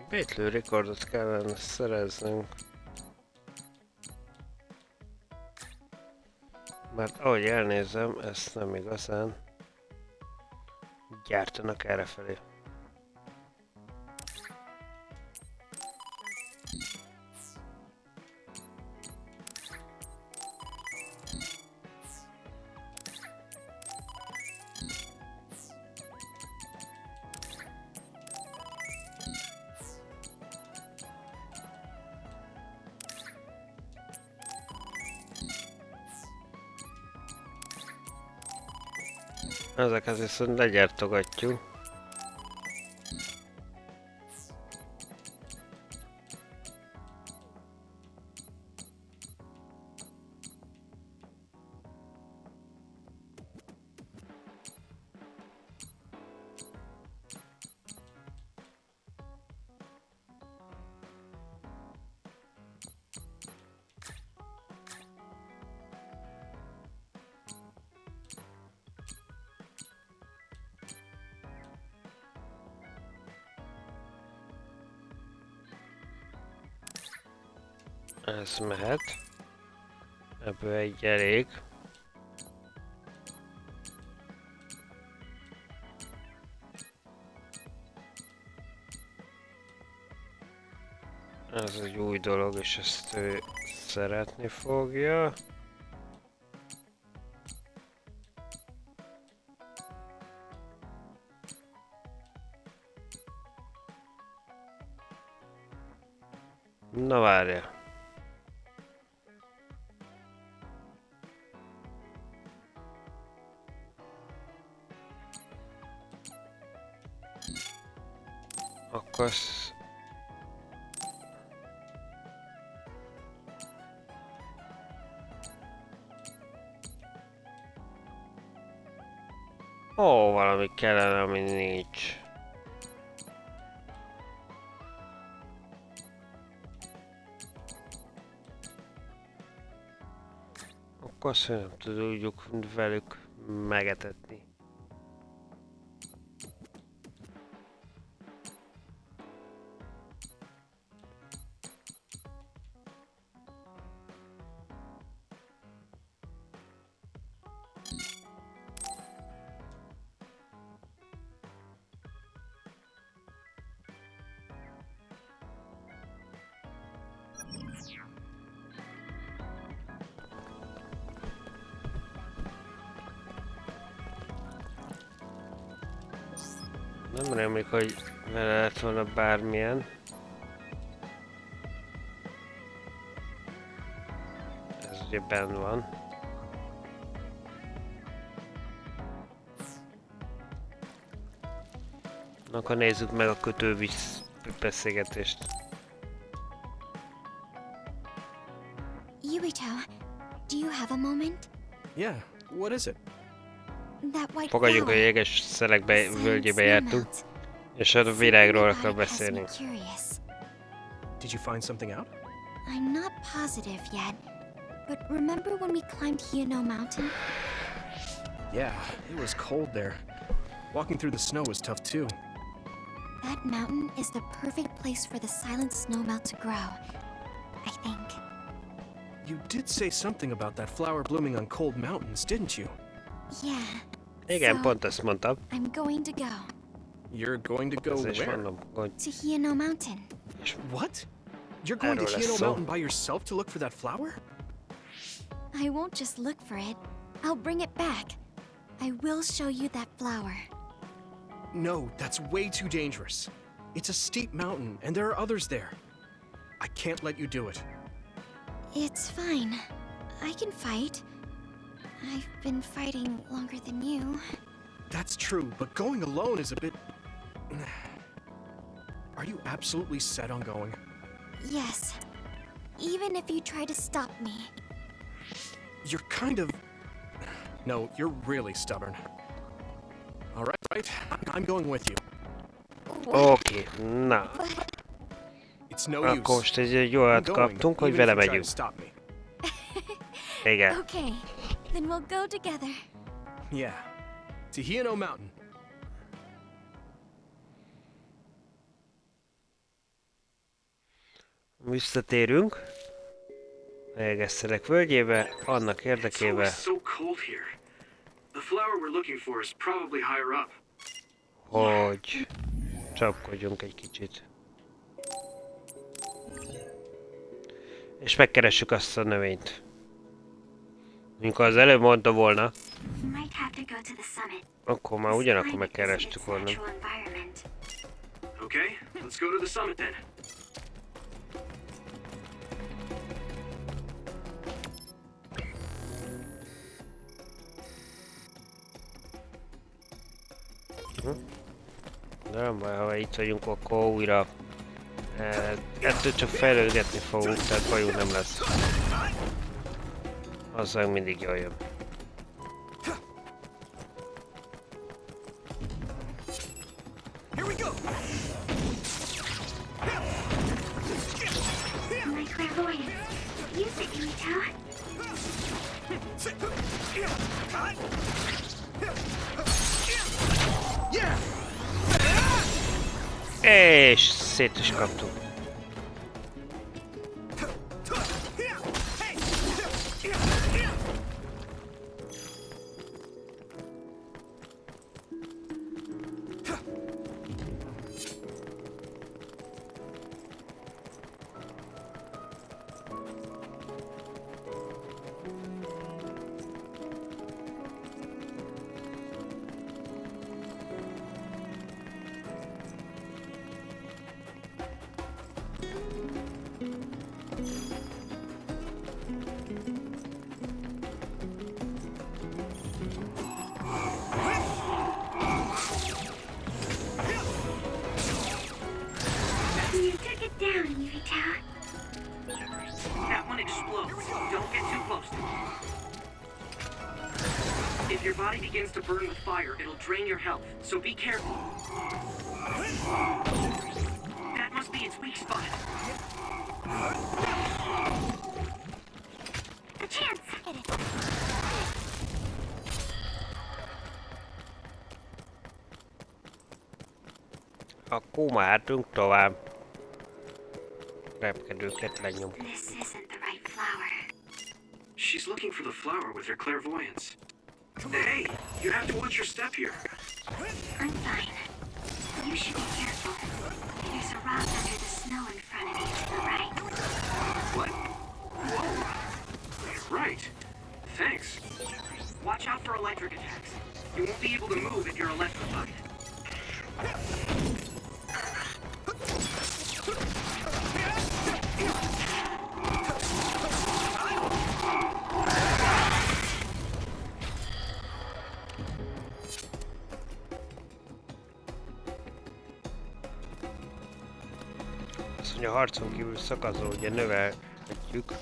Pétlő rekordot kellene szereznünk. Mert ahogy elnézem, ezt nem igazán gyártanak errefelé. Ezeket viszont legyártogatjuk. Ez mehet. Ebből egy elég. Ez egy új dolog, és ezt ő szeretni fogja. Na várja. Akkor ó, valami kellene, ami nincs. Akkor azt nem tudjuk velük megetetni. Nem remélik, hogy vele lett volna bármilyen. Ez ugye benn van. Akkor nézzük meg a kötővíz beszélgetést. Yuito, do you have a moment? Yeah, what is it? That white Fogadjunk, hogy flower. jeges szelekbe, völgyébe jártunk, és a virágról akar beszélni. Did you find something out? I'm not positive yet, But remember when we climbed Hiano Mountain? Yeah, it was cold there. Walking through the snow was tough too. That mountain is the perfect place for the silent snowmelt to grow, I think. You did say something about that flower blooming on cold mountains, didn't you? Yeah. Igen, So, pont ezt mondtam. I'm going to go. You're going to go Ezt is where? mondom, hogy To Hiano Mountain. What? You're going to Erről lesz Hiano szó. Mountain by yourself to look for that flower? I won't just look for it. I'll bring it back. I will show you that flower. No, that's way too dangerous. It's a steep mountain, and there are others there. I can't let you do it. It's fine. I can fight. I've been fighting longer than you. That's true, but going alone is a bit... Are you absolutely set on going? Yes. Even if you try to stop me. You're kind of... No, you're really stubborn. All right, I'm going with you. Oké, na. It's no Akkor use. most egy olyat I'm going, kaptunk, hogy even vele if you try to megyünk. stop me. Igen. Okay, then we'll go together. Yeah, to Hiano Mountain. Visszatérünk. Elgesztelek völgyébe, annak It's érdekében, always so cold here. The flower we're looking for is probably higher up. hogy csapkodjunk egy kicsit. És megkeressük azt a növényt. Amikor az előbb mondta volna, You might have to go to the summit. akkor már ugyanakkor megkerestük volna. Natural environment. Okay, let's go to the summit then. De nem baj, ha itt vagyunk, akkor újra ettől csak fejlődgetni fogunk, tehát bajunk nem lesz. Azzal mindig jól jön. My clairvoyance. Use it, Yuito. És szét is kaptuk. You took it down, Yuito. That one explodes. Don't get too close to it. If your body begins to burn with fire, it'll drain your health, so be careful. That must be its weak spot. A chance. Akkor mehetünk tovább. Repkedőket lenyom. This isn't the right flower. She's looking for the flower with her clairvoyance. Hey, you have to watch your step here. I'm fine. You should be careful. There's a rock under the snow in front of you to the right. What? Whoa. Right. Thanks. Watch out for electric attacks. You won't be able to move if you're electrified. Azt mondja, a harcon kívül szakaszol, ugye növelhetjük.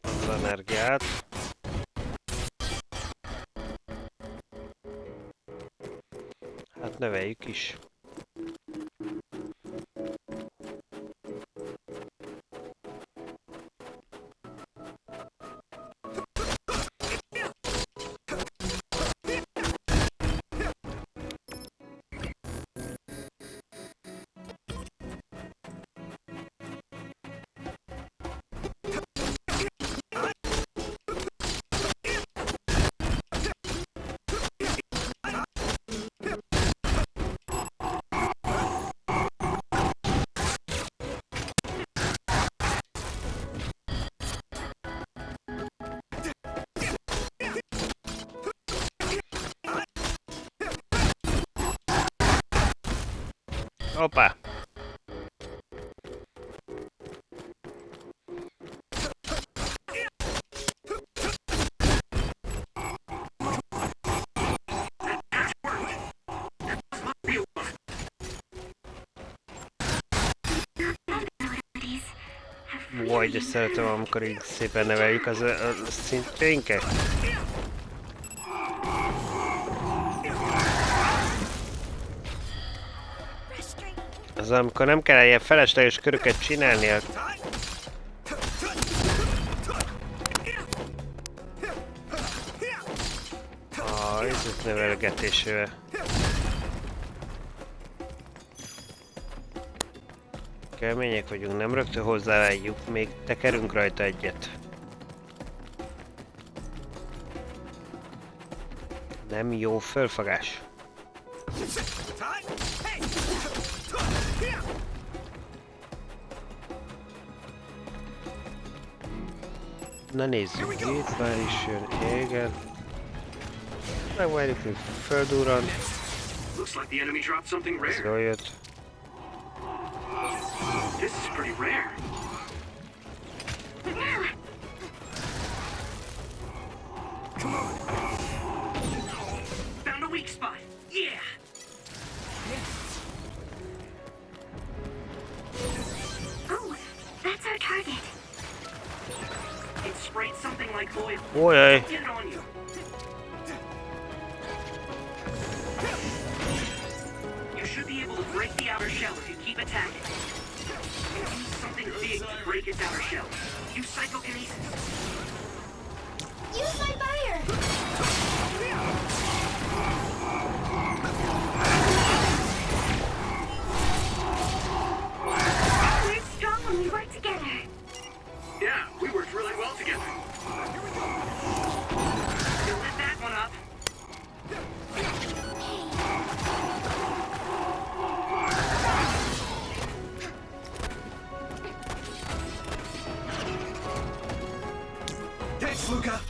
Az energiát. neveljük is. Hoppá! Vagy, de szeretem, amikor így szépen neveljük az szintjeinket. Az amikor nem kell ilyen felesleges köröket csinálni. Ez nevelgetésével. Kemények vagyunk, nem rögtön hozzávágjuk, még tekerünk rajta egyet. Nem jó fölfogás. Na nézzük, itt már is jön, igen. Megvárjuk, hogy földurran. Ez jól jött. This is pretty rare. Come on. Found a weak spot. Yeah. Oh, that's our target. It sprayed something like oil. Ojaj. Get it on you. You should be able to break the outer shell if you keep attacking. Use something big to break its outer shell. Use psychokinesis. Use my fire! We're strong when we work together. Yeah, we worked really well together. You lit that one up. Thanks, Luca.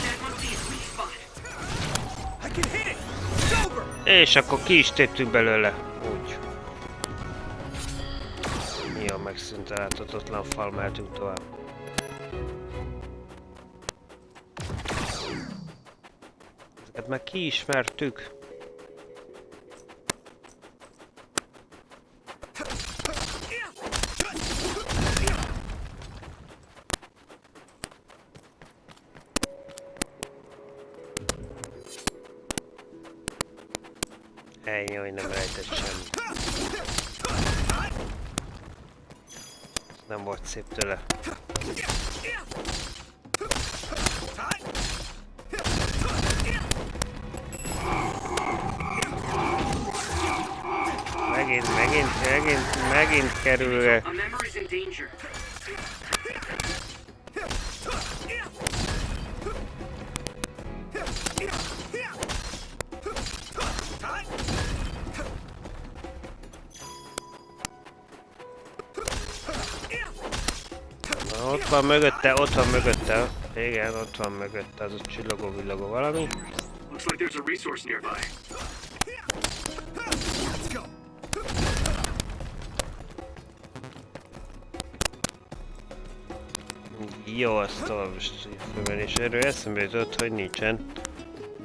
That must be his weak spot. I can hit it. It's over. És akkor ki is tettünk belőle. Úgy. Mi a megszűnt láthatatlan fal, mehetünk tovább. Ezeket már kiismertük. Ennyi, hogy nem rejtett semmit. Ez nem volt szép tőle. Megint kerül. A memory's in danger. Na, ott van mögötte, ott van mögötte. Igen, ott van mögötte, az a csillogó-villogó valami. Looks like there's a resource nearby. Let's go. Jó, azt tovább is fölvenni, és erről eszembe jutott, hogy nincsen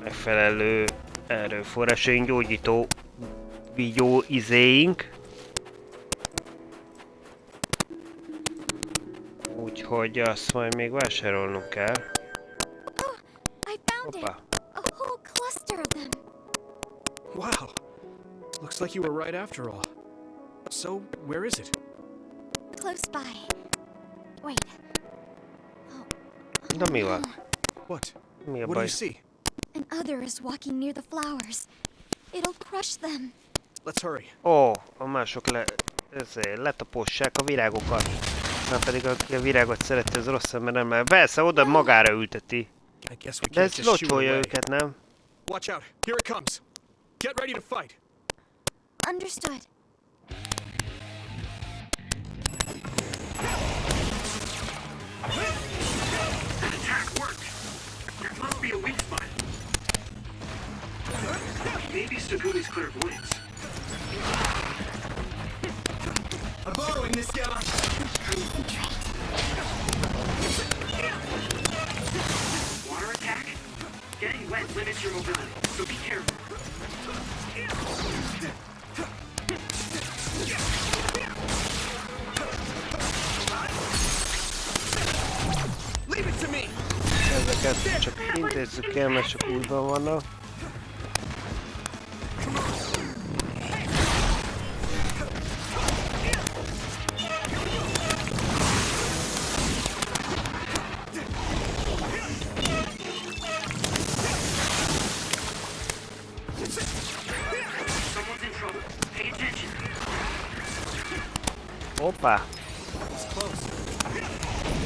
megfelelő erőforrásaink, gyógyító jó izéink. Úgyhogy azt majd még vásárolnunk kell. landed. Hoppa. A whole cluster of them. Wow. Looks like you were right after all. So, where is it? Close by. Wait. De mi van? What? Mi a What do baj? you see? An other is walking near the flowers. It'll crush them. Let's hurry. Ó, a mások letapossák a virágokat. Már pedig aki a virágot szereti, az rossz ember nem lehet. Persze, oda magára ülteti. I guess we De can't ez just shoot locsolja away. őket, nem? Watch out. Here it comes. Get ready to fight. Understood. That attack worked. There must be a weak spot. Maybe Sagumi's clairvoyance. I'm borrowing this guy. Water attack? Getting wet limits your mobility, so be careful. Leave it to me. Ezeket csak intézzük el, mert csak újban vannak. Someone's in trouble. Pay attention. Hoppá! It's close.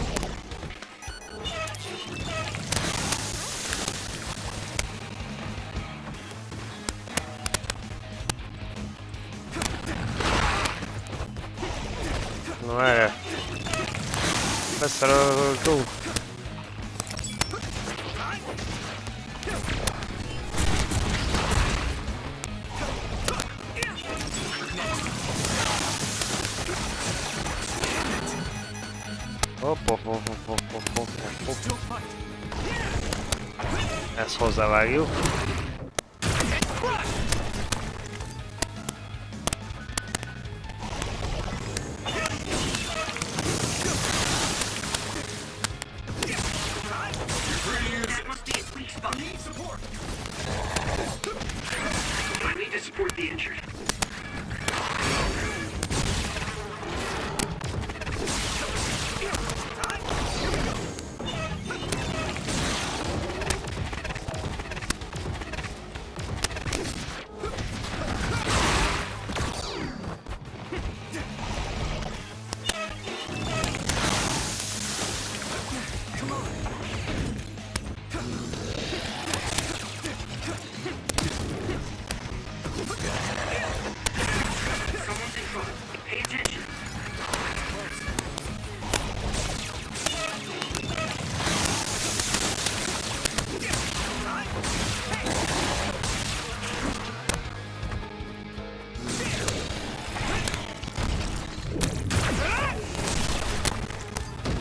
No erre. Beszereltünk. Hopp, hopp, hopp, hopp, hopp, hopp, hopp, hopp. Ezt hozzávágjuk. That must be its weak spot. Need support. I need to support the injured. Someone's in trouble. Pay attention.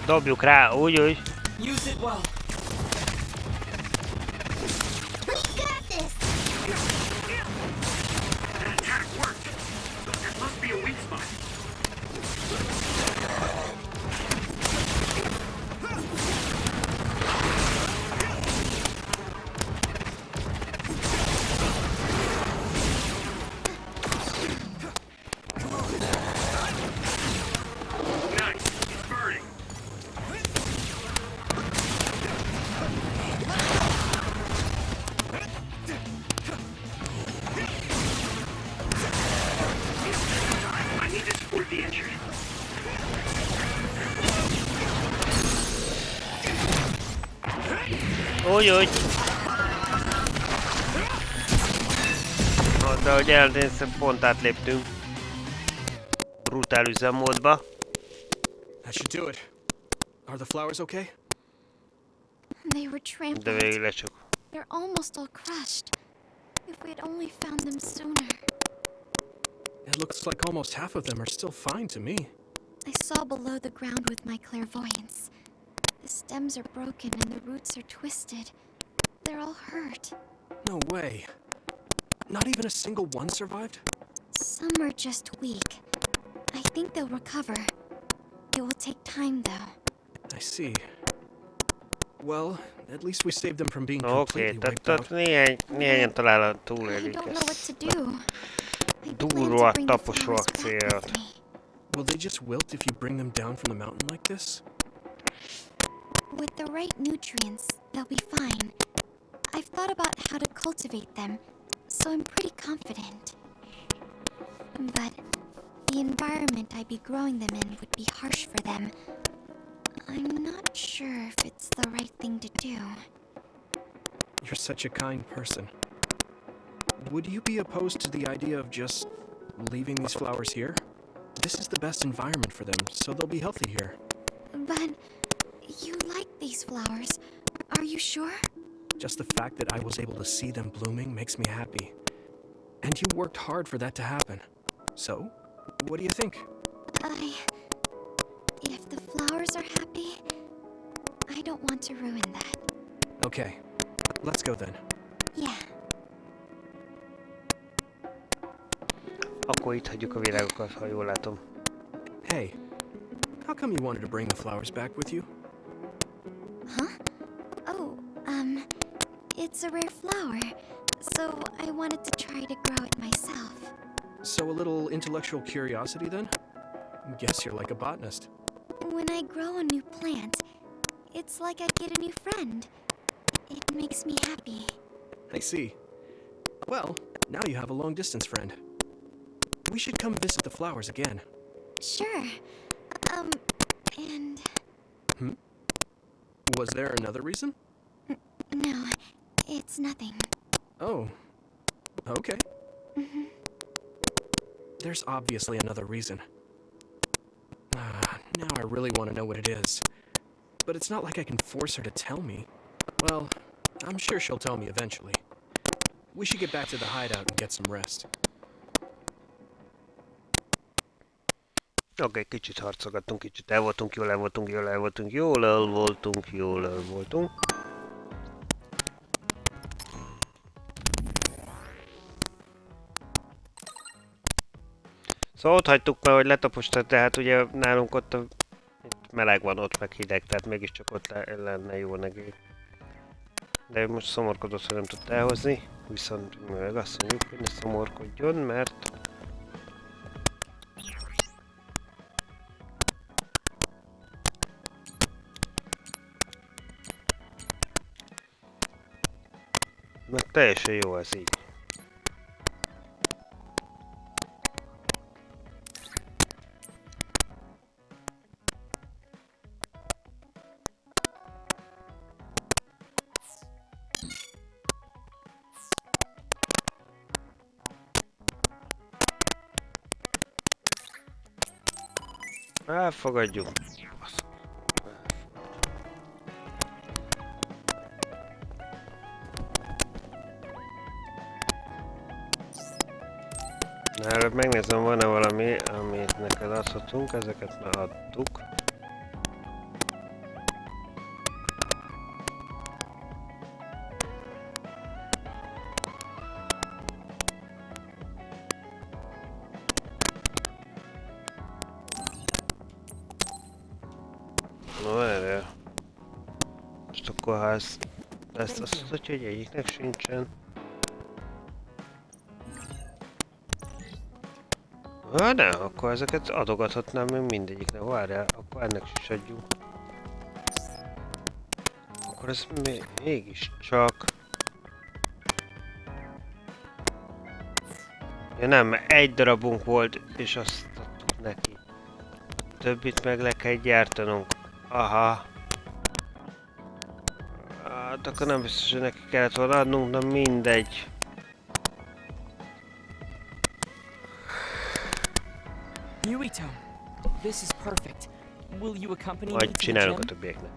Dobjuk rá, úgy. Use it well. That attack worked. There must be a weak spot. Nice. It's burning. I need to support the injured. Úgy. De ahogy elnéztem, pont átléptünk. Brutál üzemmódba. That should do it. Are the flowers okay? They were De trampled. végül lecsuk. They're almost all crushed. If we'd only found them sooner. It looks like almost half of them are still fine to me. I saw below the ground with my clairvoyance. The stems are broken and the roots are twisted. They're all hurt. No way. Not even a single one survived? Some are just weak. I think they'll recover. It will take time, though. I see. Well, At least we saved them from being Oké, completely wiped tehát out. néhányan talán I túlélik don't know what ezt. to do. I plan Durva to bring the taposó flowers back akciót. with me. Will they just wilt if you bring them down from the mountain like this? With the right nutrients, they'll be fine. I've thought about how to cultivate them, so I'm pretty confident. But the environment I'd be growing them in would be harsh for them. I'm not sure if it's the right thing to do. You're such a kind person. Would you be opposed to the idea of just leaving these flowers here? This is the best environment for them, so they'll be healthy here. But you like these flowers. Are you sure? Just the fact that I was able to see them blooming makes me happy. And you worked hard for that to happen. So, what do you think? If the flowers are happy, I don't want to ruin that. Okay, let's go then. Yeah. Akkor itt hagyjuk a virágokat, ha jól látom. Hey, how come you wanted to bring the flowers back with you? Huh? Oh, it's a rare flower, so I wanted to try to grow it myself. So a little intellectual curiosity then? Guess you're like a botanist. When I grow a new plant, it's like I get a new friend. It makes me happy. I see. Well, now you have a long-distance friend. We should come visit the flowers again. Sure. And... Was there another reason? No, it's nothing. Oh, okay. There's obviously another reason. Now I really want to know what it is. But it's not like I can force her to tell me. Well, I'm sure she'll tell me eventually. We should get back to the hideout and get some rest. Oké, kicsit harcolgattunk, kicsit el voltunk, jól el voltunk, jól el voltunk, jól el voltunk, jól el voltunk. Szóval ott hagytuk már, hogy letapostak, de hát ugye nálunk ott itt meleg van, ott meg hideg, tehát mégiscsak ott lenne jó neki. De ő most szomorkodott, hogy nem tudta elhozni, viszont meg azt mondjuk, hogy ne szomorkodjon, mert... Mert teljesen jó ez így. Elfogadjuk. Na, előbb megnézem, van-e valami, amit neked adhatunk, ezeket már adtuk. No, erre. Most akkor ha ezt azt mondod, hogy egyiknek sincsen. Ne, akkor ezeket adogathatnám még mindegyiknek. Várjál, akkor ennek is adjuk. Akkor ez mégiscsak... Ja nem, egy darabunk volt, és azt adtuk neki. A többit meg le kell gyártanunk. Aha. Hát akkor nem biztos, hogy neki kellett volna adnunk, de mindegy. Yuito, this is perfect. Will you accompany me Majd to the csinálunk a gym? többieknek.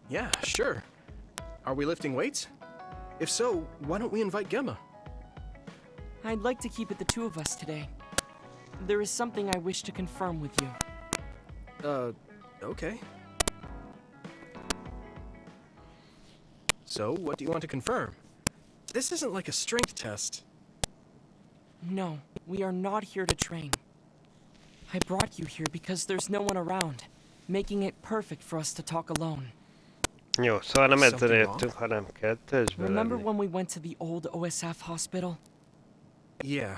Yeah, sure. Are we lifting weights? If so, why don't we invite Gemma? I'd like to keep it the two of us today. There is something I wish to confirm with you. Okay. So, what do you want to confirm? This isn't like a strength test. No, we are not here to train. I brought you here because there's no one around, making it perfect for us to talk alone. Jó, szóval nem ezen Something értünk, hanem kettesben Remember lenni. when we went to the old OSF hospital? Yeah,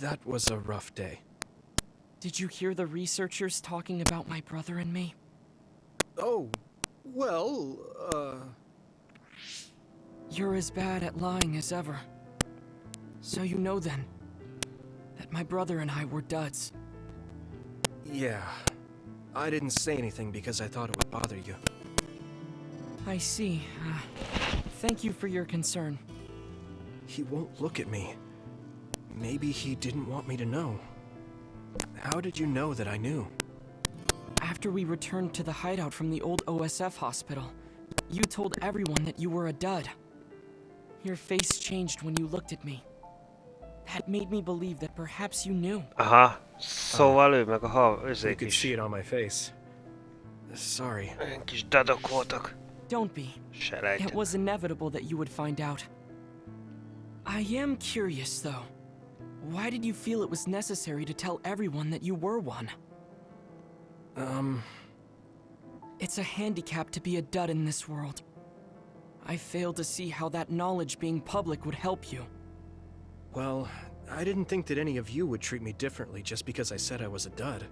that was a rough day. Did you hear the researchers talking about my brother and me? Oh, well, You're as bad at lying as ever. So you know then that my brother and I were duds. yeah. I didn't say anything because I thought it would bother you. I see. Thank you for your concern. He won't look at me. Maybe he didn't want me to know. How did you know that I knew? After we returned to the hideout from the old OSF hospital, you told everyone that you were a dud. Your face changed when you looked at me. That made me believe that perhaps you knew. Aha, szóval ő meg a You özék could see is. it on my face. Sorry. Olyan kis dadok voltak. Don't be. Selejtem. It was inevitable that you would find out. I am curious, though. Why did you feel it was necessary to tell everyone that you were one? It's a handicap to be a dud in this world. I fail to see how that knowledge being public would help you. Well, I didn't think that any of you would treat me differently just because I said I was a dud.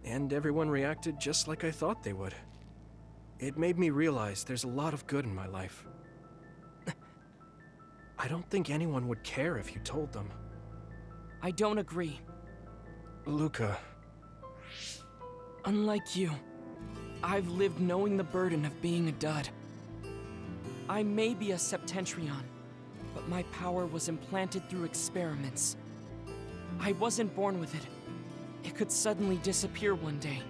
And everyone reacted just like I thought they would. It made me realize there's a lot of good in my life. I don't think anyone would care if you told them. I don't agree. Luca. Unlike you, I've lived knowing the burden of being a dud. I may be a septentrion, but my power was implanted through experiments. I wasn't born with it. It could suddenly disappear one day.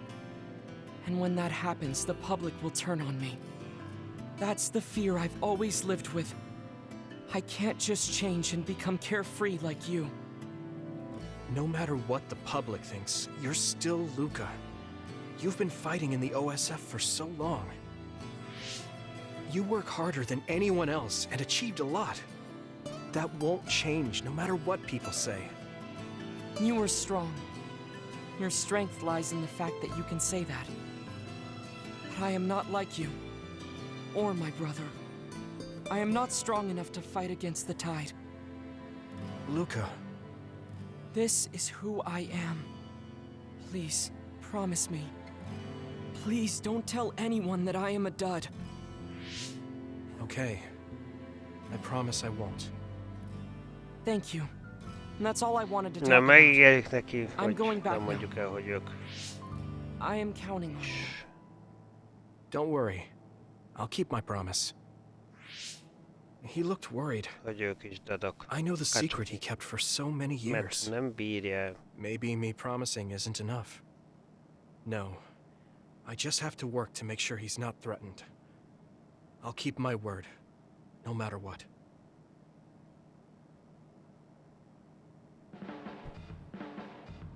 And when that happens, the public will turn on me. That's the fear I've always lived with. I can't just change and become carefree like you. No matter what the public thinks, you're still Luca. You've been fighting in the OSF for so long. You work harder than anyone else and achieved a lot. That won't change no matter what people say. You are strong. Your strength lies in the fact that you can say that. But I am not like you, or my brother. I am not strong enough to fight against the tide. Luca. This is who I am. Please, promise me. Please don't tell anyone that I am a dud. Okay. I promise I won't. Thank you. And that's all I wanted to talk Na, about. megígérjük neki, I'm hogy going back nem now. mondjuk el, hogy ők. I am counting on you. Don't worry. I'll keep my promise. He looked worried. Hogy ők is dadok. I know the secret he kept for so many years. Mert nem bírja. Maybe me promising isn't enough. No. I just have to work to make sure he's not threatened. I'll keep my word, no matter what.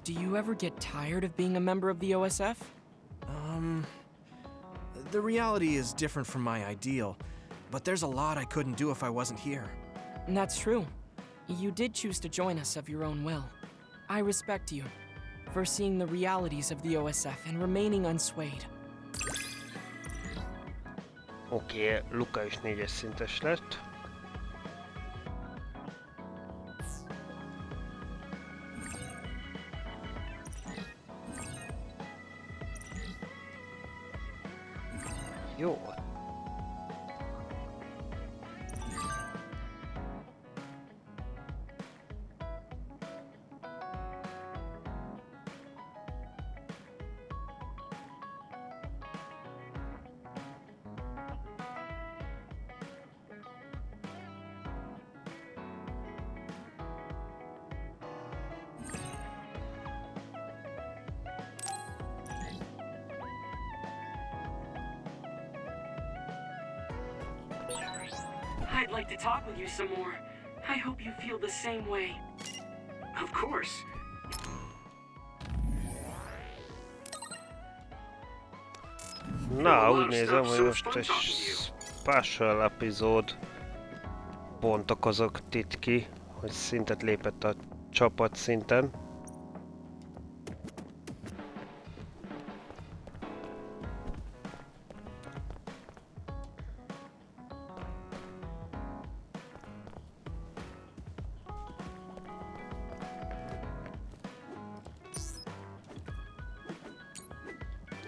Do you ever get tired of being a member of the OSF? The reality is different from my ideal, but there's a lot I couldn't do if I wasn't here. And that's true. You did choose to join us of your own will. I respect you for seeing the realities of the OSF and remaining unswayed. Oké, Luca is 4-es szintes lett. Jó. I'd like to talk with you some more. I hope you feel the same way. Of course. Na, úgy nézem, hogy most egy special epizód bontakozok itt ki, hogy szintet lépett a csapat szinten.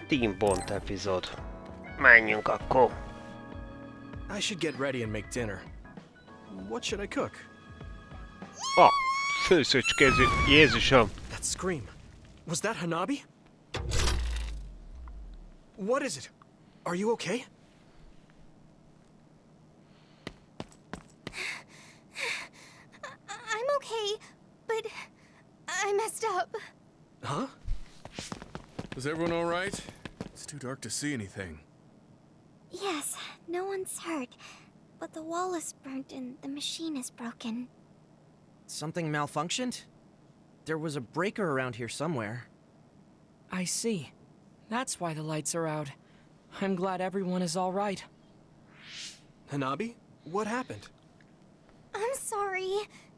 Steamboat epizód. Menjünk akkor. I should get ready and make dinner. What should I cook? Ah, főszöcskező. Jézusom. That scream. Was that Hanabi? What is it? Are you okay? I'm okay, but I messed up. Huh? Is everyone all right? It's too dark to see anything. Yes, no one's hurt, but the wall is burnt and the machine is broken. Something malfunctioned? There was a breaker around here somewhere. I see. That's why the lights are out. I'm glad everyone is all right. Hanabi? What happened? I'm sorry.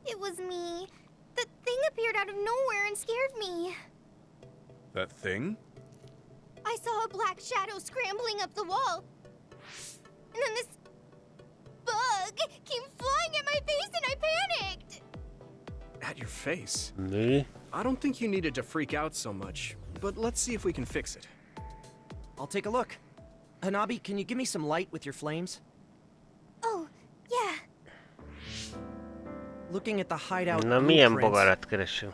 It was me. The thing appeared out of nowhere and scared me. That thing? I saw a black shadow scrambling up the wall. And then this bug came flying at my face and I panicked. At your face? Me? I don't think you needed to freak out so much, but let's see if we can fix it. I'll take a look. Hanabi, can you give me some light with your flames? Oh, yeah. Looking at the hideout Na milyen blueprints. bogarat keresünk?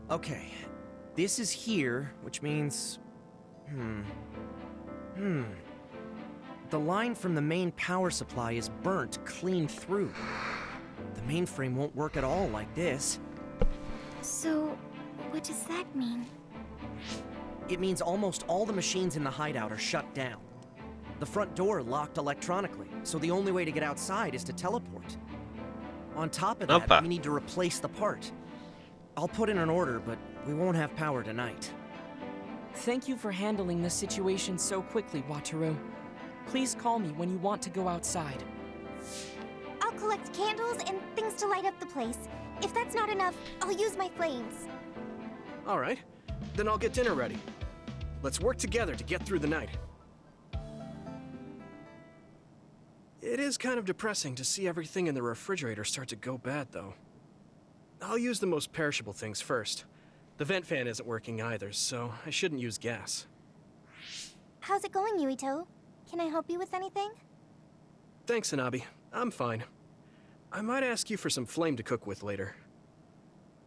Okay, this is here, which means... The line from the main power supply is burnt clean through. The mainframe won't work at all like this. So, what does that mean? It means almost all the machines in the hideout are shut down. The front door locked electronically, so the only way to get outside is to teleport. On top of that, Opa. we need to replace the part. I'll put in an order, but we won't have power tonight. Thank you for handling this situation so quickly, Wataru. Please call me when you want to go outside. I'll collect candles and things to light up the place. If that's not enough, I'll use my flames. All right, then I'll get dinner ready. Let's work together to get through the night. It is kind of depressing to see everything in the refrigerator start to go bad, though. I'll use the most perishable things first. The vent fan isn't working either, so I shouldn't use gas. How's it going, Yuito? Can I help you with anything? Thanks, Hanabi. I'm fine. I might ask you for some flame to cook with later.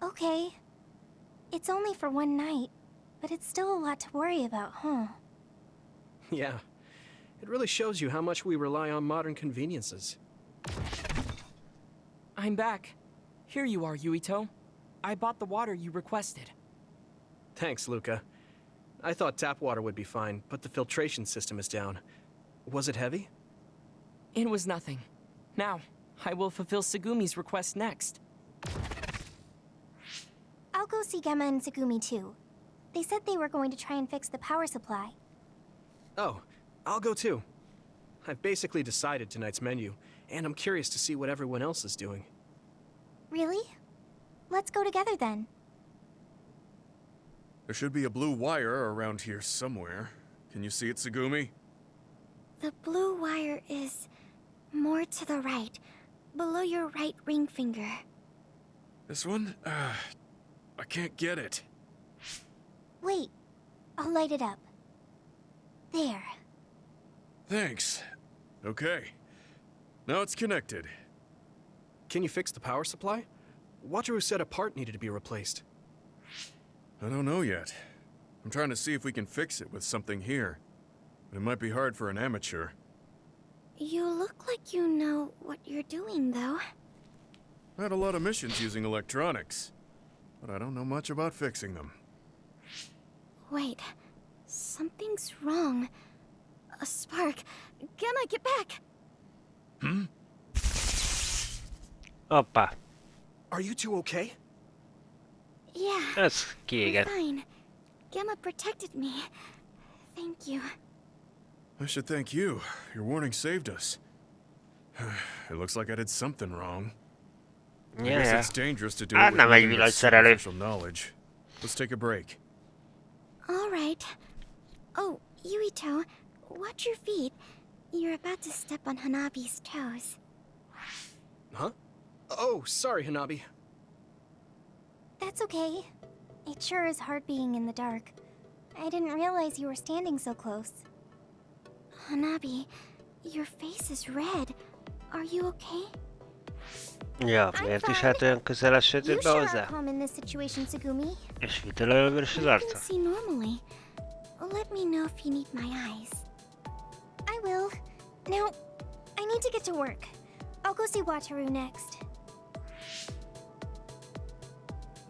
Okay. It's only for one night, but it's still a lot to worry about, huh? Yeah. It really shows you how much we rely on modern conveniences. I'm back. Here you are, Yuito. I bought the water you requested. Thanks, Luca. I thought tap water would be fine, but the filtration system is down. Was it heavy? It was nothing. Now, I will fulfill Segumi's request next. I'll go see Gemma and Tsugumi too. They said they were going to try and fix the power supply. Oh, I'll go too. I've basically decided tonight's menu, and I'm curious to see what everyone else is doing. Really? Let's go together then. There should be a blue wire around here somewhere. Can you see it, Tsugumi? The blue wire is more to the right, below your right ring finger. This one? I can't get it. Wait, I'll light it up. There. Thanks. Okay. Now it's connected. Can you fix the power supply? Wataru said a part needed to be replaced. I don't know yet. I'm trying to see if we can fix it with something here. But it might be hard for an amateur. You look like you know what you're doing, though. I had a lot of missions using electronics, but I don't know much about fixing them. Wait, something's wrong. A spark. Gemma, get back! Opa. Are you two okay? Yeah. Ez We're kiégett. fine. Gemma protected me. Thank you. I should thank you. Your warning saved us. It looks like I did something wrong. I guess Yeah. it's dangerous to do Hát it nem with egy nothing but villanyszerelő. superficial knowledge. Let's take a break. All right. Oh, Yuito, watch your feet. You're about to step on Hanabi's toes. Huh? Oh, sorry, Hanabi. That's okay. It sure is hard being in the dark. I didn't realize you were standing so close. Hanabi, your face is red. Are you okay? Ja, miért is hát olyan közel a You sötétbe sure are hozzá? calm in this situation, Tsugumi. És vitől olyan vörös az You can arca? see normally. Let me know if you need my eyes. I will. Now, I need to get to work. I'll go see Wataru next.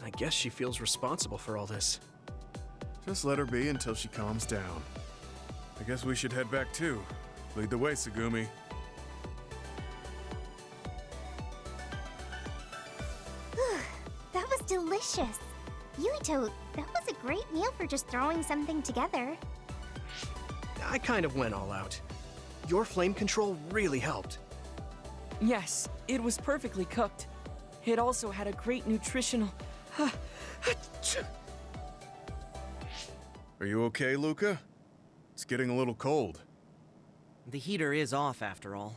I guess she feels responsible for all this. Just let her be until she calms down. I guess we should head back too. Lead the way, Tsugumi. That was delicious. Yuito, that was a great meal for just throwing something together. I kind of went all out. Your flame control really helped. Yes, it was perfectly cooked. It also had a great nutritional... Are you okay, Luca? It's getting a little cold. The heater is off after all.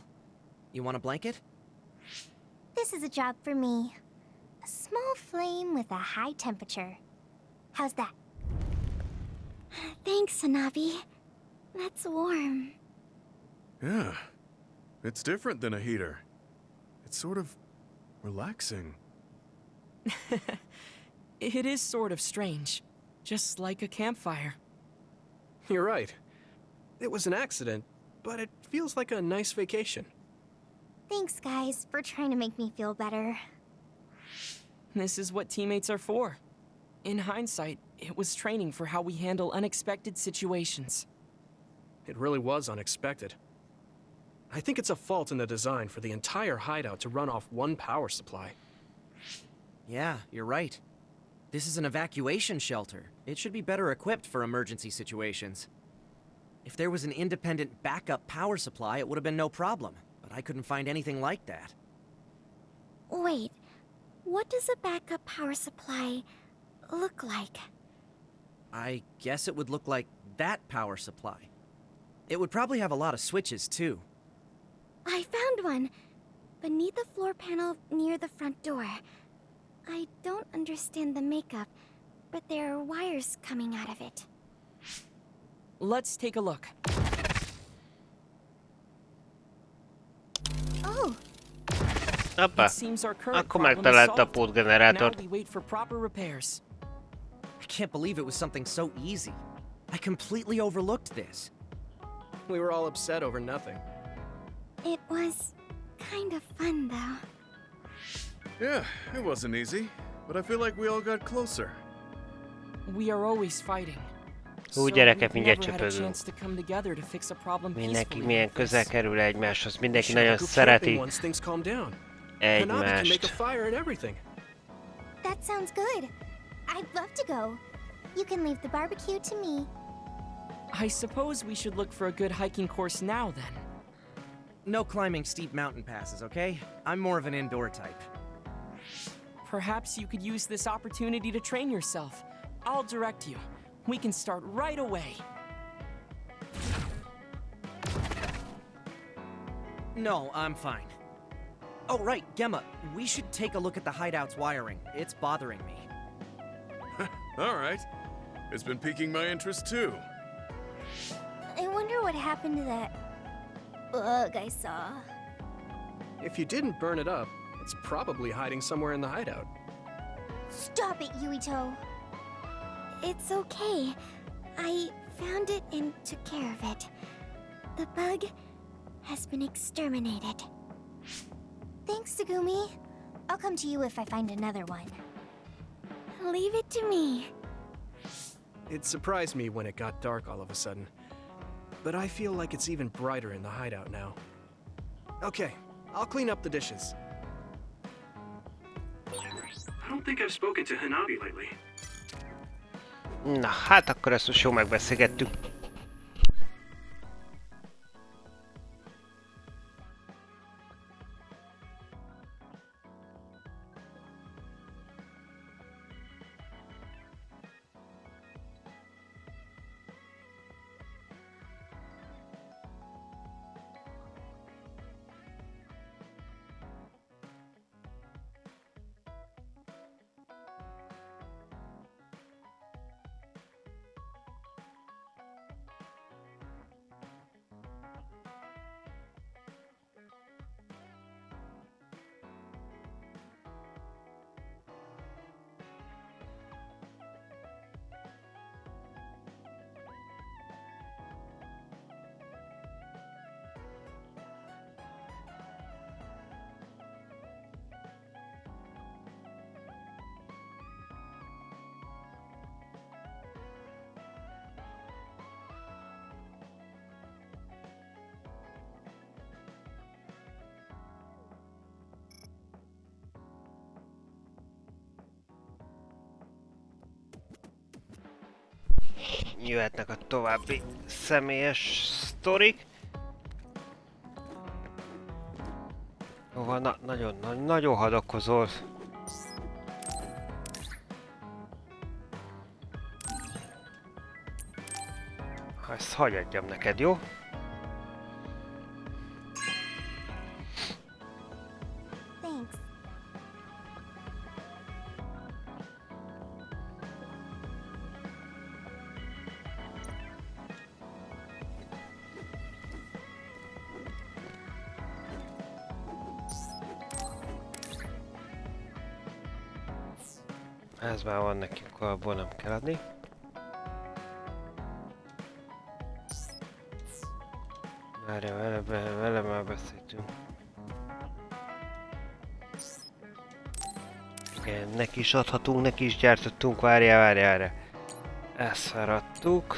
You want a blanket? This is a job for me. A small flame with a high temperature. How's that? Thanks, Hanabi. That's warm. Yeah. It's different than a heater. It's sort of relaxing. It is sort of strange. Just like a campfire. You're right. It was an accident, but it feels like a nice vacation. Thanks, guys, for trying to make me feel better. This is what teammates are for. In hindsight, it was training for how we handle unexpected situations. It really was unexpected. I think it's a fault in the design for the entire hideout to run off one power supply. Yeah, you're right. This is an evacuation shelter. It should be better equipped for emergency situations. If there was an independent backup power supply, it would have been no problem. But I couldn't find anything like that. Wait, what does a backup power supply look like? I guess it would look like that power supply. It would probably have a lot of switches, too. I found one! Beneath the floor panel near the front door. I don't understand the makeup, but there are wires coming out of it. Let's take a look. Oh! Hoppá, It seems our current akkor problem is megtalálta a solved. Now pótgenerátort. we wait for proper repairs. I can't believe it was something so easy. I completely overlooked this. We were all upset over nothing. It was kind of fun, though. Yeah, it wasn't easy, but I feel like we all got closer. We are always fighting. Hú, So gyerekek, we've mindjárt never had a csöpögünk. chance to come together to fix a problem Mindenki peacefully milyen like this. közel kerül egymáshoz. Mindenki Sure, nagyon go camping szereti once things calm down. Hanabi can make a egymást. fire and everything. That sounds good. I'd love to go. You can leave the barbecue to me. I suppose we should look for a good hiking course now then. No climbing steep mountain passes, okay? I'm more of an indoor type. Perhaps you could use this opportunity to train yourself. I'll direct you. We can start right away. No, I'm fine. Oh, right, Gemma, we should take a look at the hideout's wiring. It's bothering me. All right. It's been piquing my interest too. I wonder what happened to that bug I saw. If you didn't burn it up, it's probably hiding somewhere in the hideout. Stop it, Yuito. It's okay. I found it and took care of it. The bug has been exterminated. Thanks, Tsugumi. I'll come to you if I find another one. Leave it to me. It surprised me when it got dark all of a sudden. But I feel like it's even brighter in the hideout now. Okay, I'll clean up the dishes. I don't think I've spoken to Hanabi lately. Na, hát akkor ezt most jól megbeszélgettük. jöhetnek a további személyes sztorik. Jóval nagyon hadakozol. Ezt hagyjam neked, jó? Thanks. Ez már van nekünk, abból nem kell adni. Várja, vele már beszéltünk. Igen, neki is adhatunk, neki is gyártottunk, várjál. Ezt feladtuk.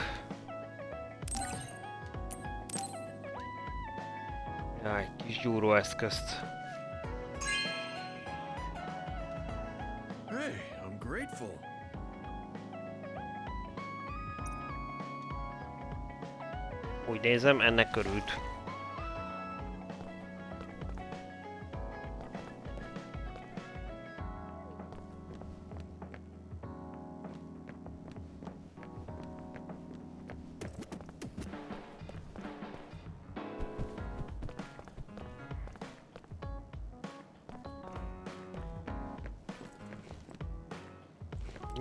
Jaj, kis gyúróeszközt. Hey, I'm grateful. Úgy nézem, ennek örült.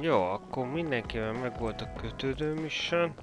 Jó, akkor mindenkivel megvolt a kötődő mission.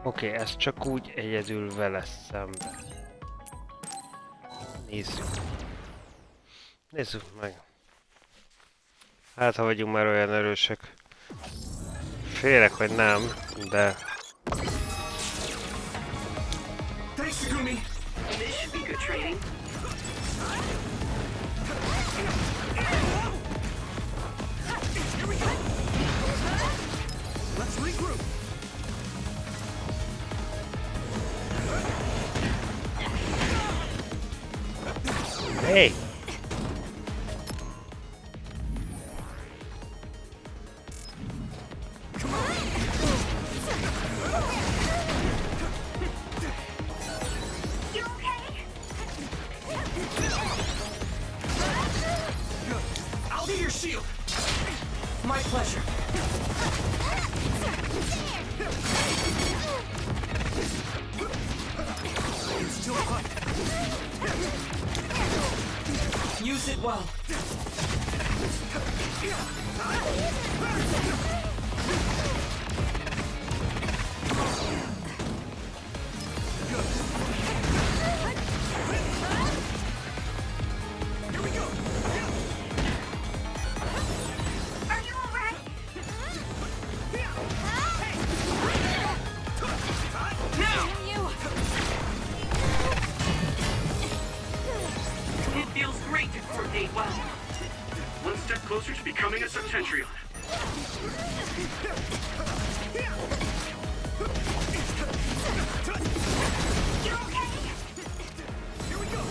Oké, ez csak úgy egyedül vele szembe. Nézzük meg. Hát, ha vagyunk már olyan erősek. Félek, hogy nem, de... Thanks, Takumi! This should be good training. Here we go! Let's regroup! Hey! I'll be your shield! My pleasure. Still fight. Use it well. Here we go! Are you alright? It feels great to coordinate well. One step closer to becoming a Septentrion. You okay? Here we go!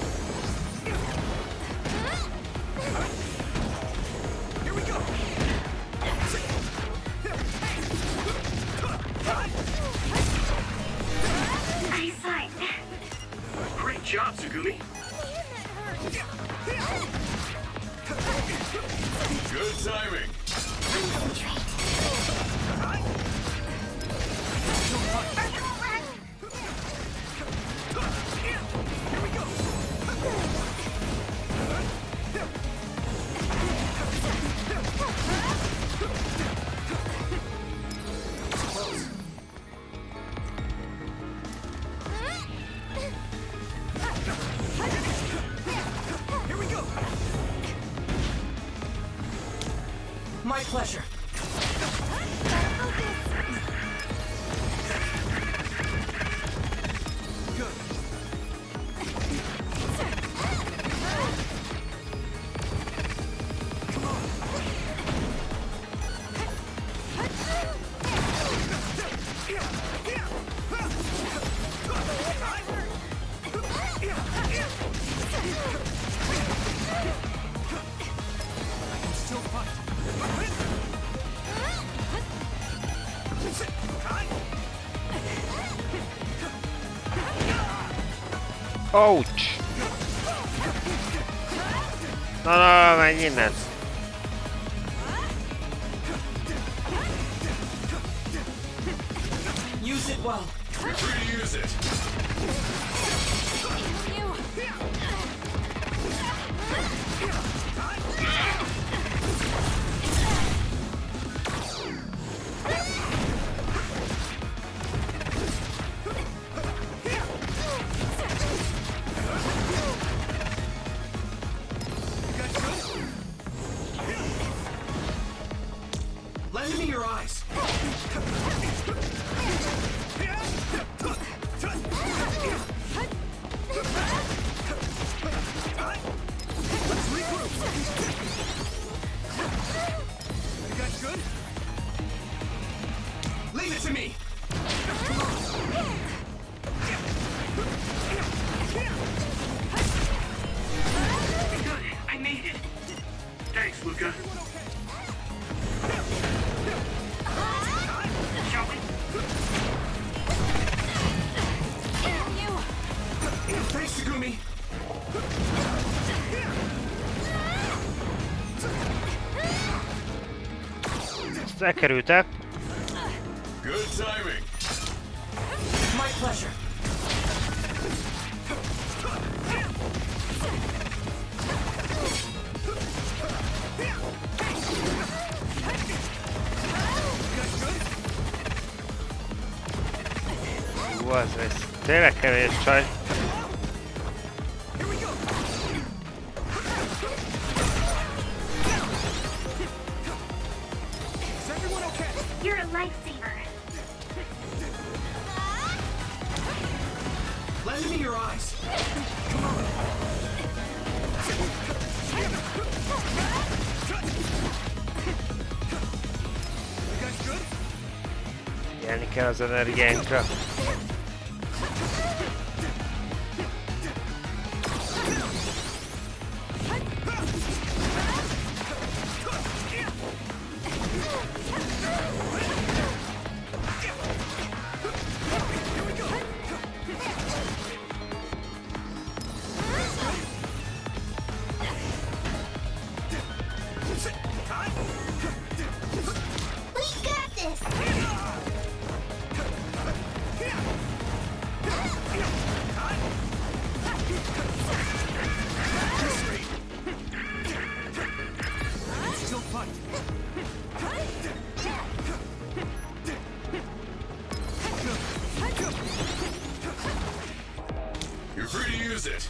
Here we go! Eyesight. Great job, Tsugumi. Good timing. Here we go! My pleasure. Ouch! Na, menj innen! Use it well. You're free to use it. Lend me your eyes. Let's regroup. You guys good? Leave it to me. Good. I made it. Thanks, Luca. Shall we? Thanks, Sugumi. Ezt elkerültek. Good timing. My pleasure. Az ez tényleg kevés csaj. You're a lifesaver. Lend me your eyes. You guys good? Élni kell az energiánkra. We got this! Still fight. You're free to use it.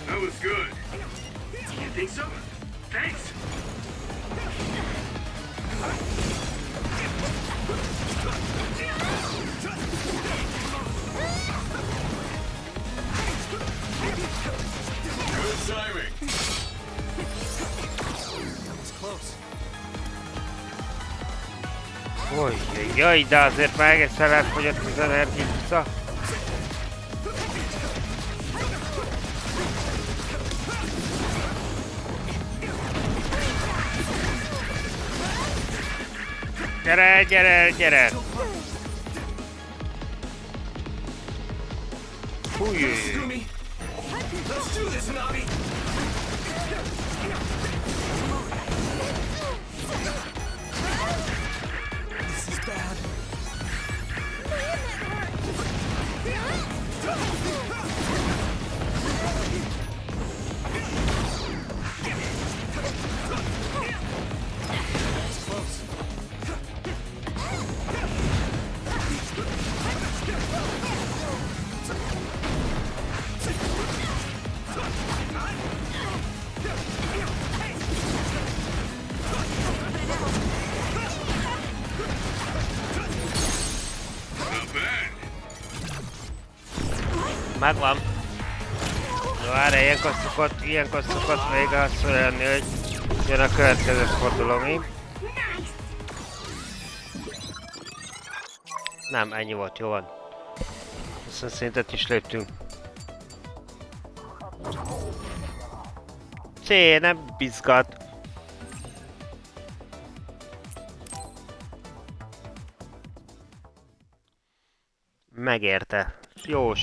That was good. You think so? Thanks. Good timing. That was close. Jaj, de azért már egészen elfogyott az energica. Gyere, gyere, gyere! Fújj! Sugumi. Let's do this, Navi. This is bad. It's close. Megvan. Várj, ilyenkor szokott még azt lenni, hogy jön a következő forduló, mi? Nem, ennyi volt, jó van. 20 szintet is léptünk. Nem bizgat. Megérte. Jó,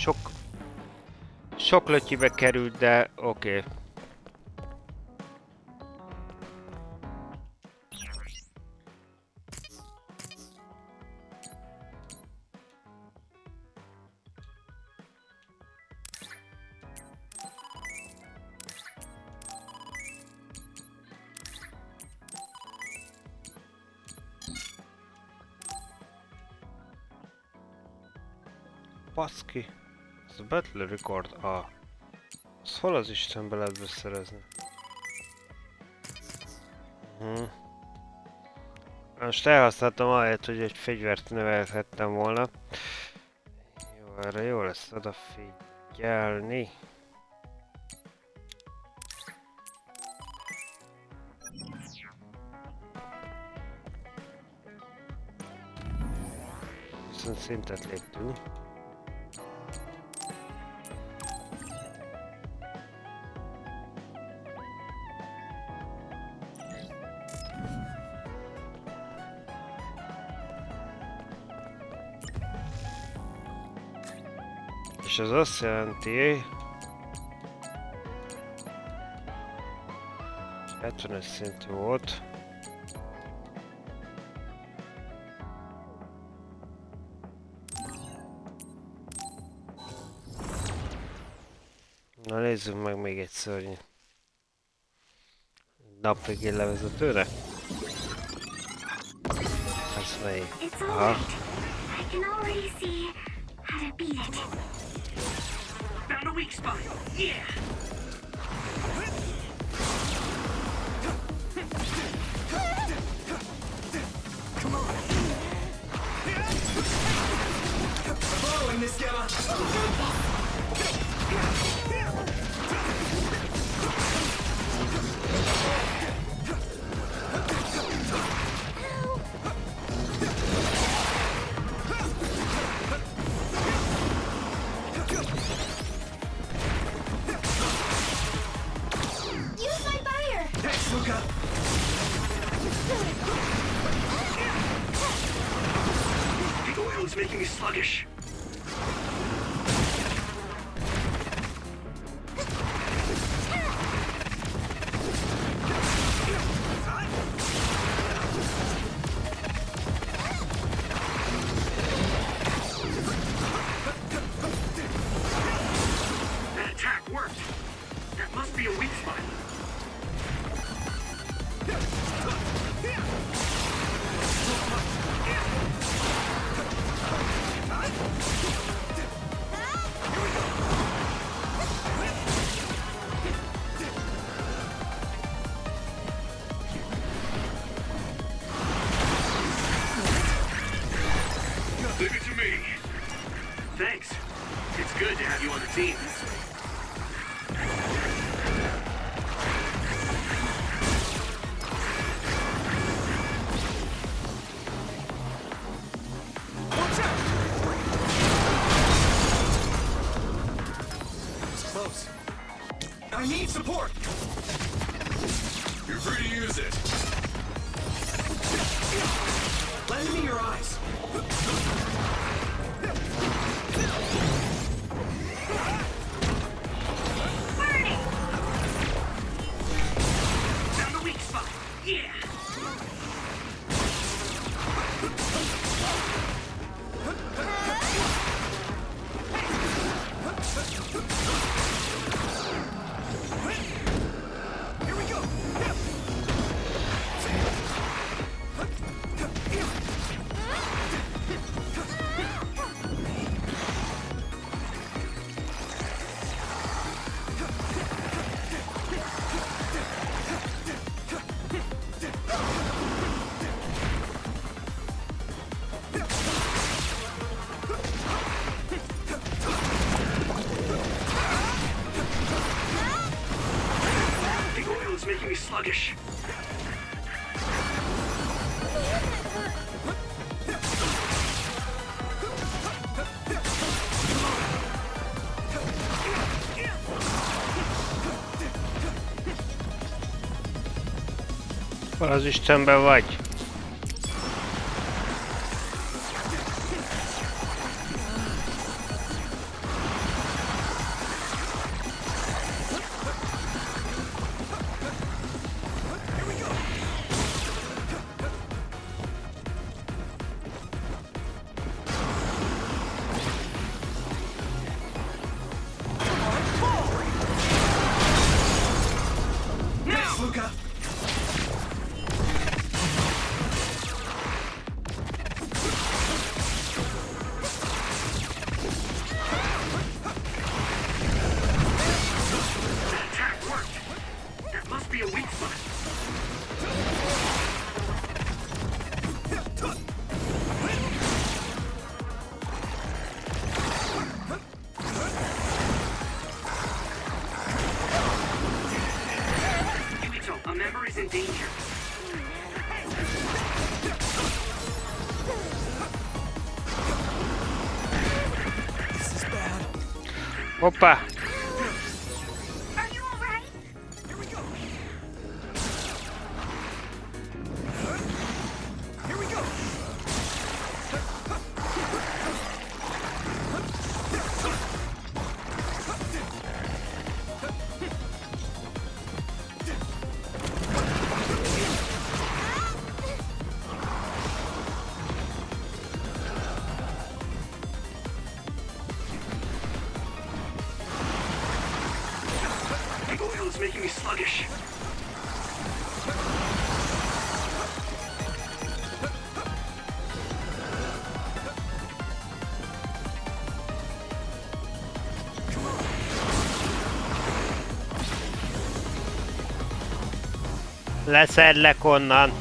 sok lötyibe került, de oké. Baszki. Ez a Battle Record A. Az hol az Istenbe lehet beszerezni? Most elhasználtam ahelyett, hogy egy fegyvert növelhettem volna. Jó, erre jó lesz odafigyelni. Viszont szintet léptünk. És ez azt jelenti, 75 szintű volt. Na nézzük meg még egy szörny. Napvégén levezetőre? Ez melyik? Aha. Found a weak spot. Yeah. Come on. Following this gamma. The oil is making me sluggish. That attack worked. That must be a weak spot. Leave it to me. Thanks. It's good to have you on the team. Watch out! It's close. I need support. You're free to use it. Lend me your eyes. Found the weak spot. Yeah. Here we go. sluggish. Hol az Istenben vagy? Hoppá! It's making me sluggish. Leszedlek onnan.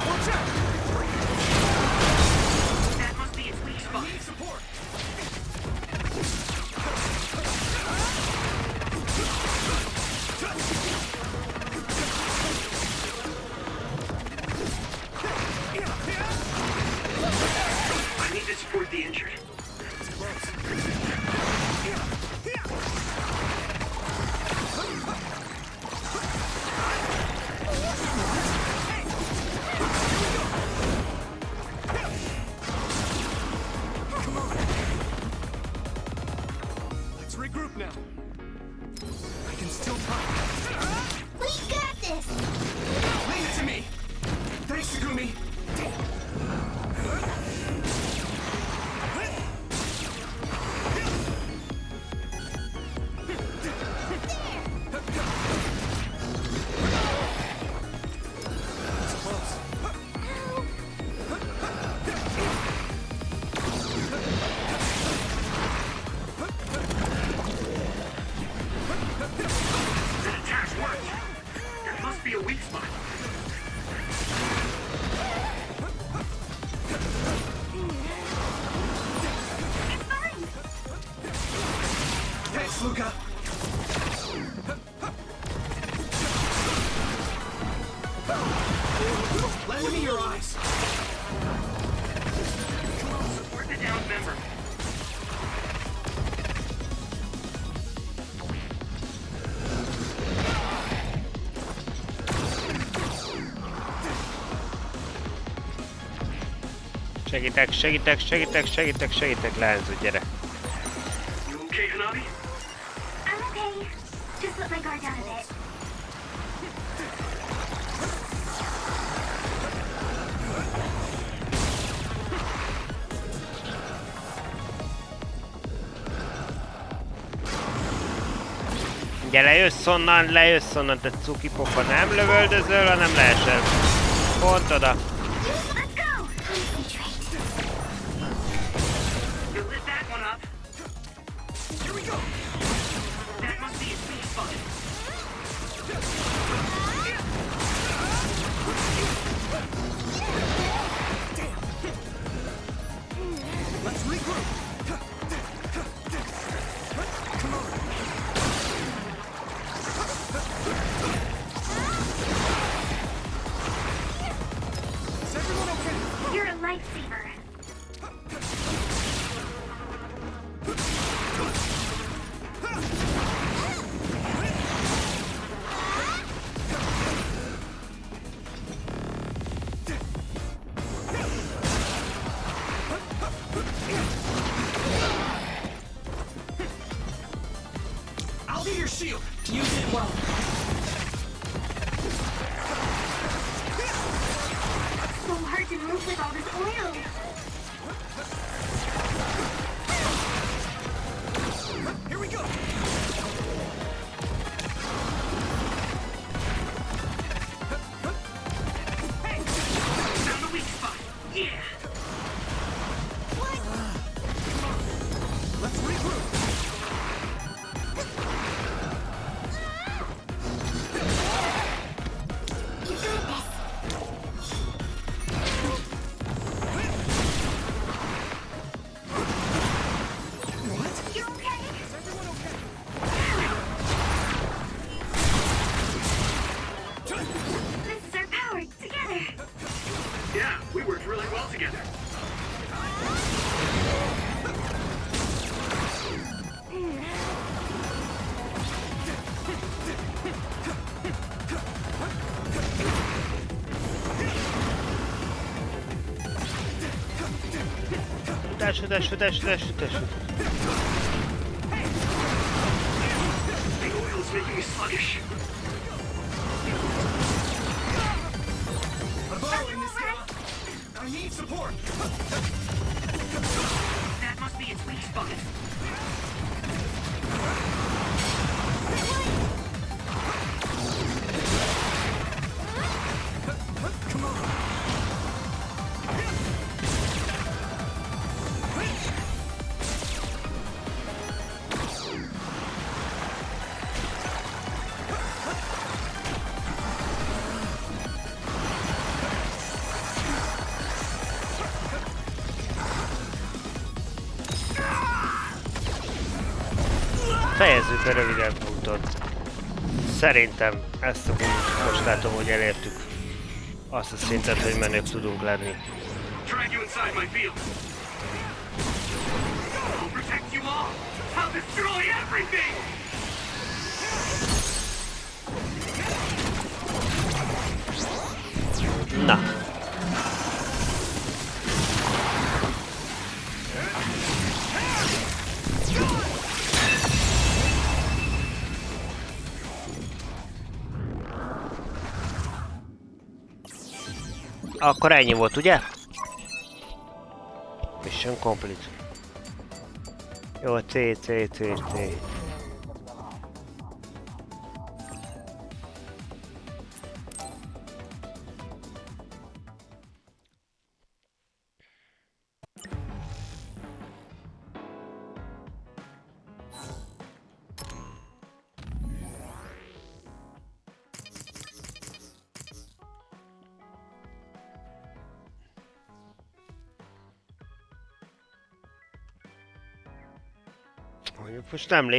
Segítek, leányzó, gyere. You okay, Hanabi? I'm okay. Just let my guard down a bit. Gyere, lejössz onnan, te cukipofa, nem lövöldözöl, hanem leesel. Pont oda. lifesaver. I'll be your shield. Use it well. So hard to move with all this oil. Here we go. Hey! Found the weak spot. Yeah! Let's regroup. You got this. What? You okay? Is everyone okay? This is our power together. Yeah, we worked really well together. Futás. The oil's making me sluggish. A bow in this guy. I need support. That must be its weak spot. Come on. Fejezzük be röviden úton. Szerintem ezt a most látom, hogy elértük azt a szintet, hogy menők tudunk lenni. Drag you inside my field. I'll protect you all. I'll destroy everything. Na. Akkor ennyi volt, ugye? Mission complete. Jó, C. Most nem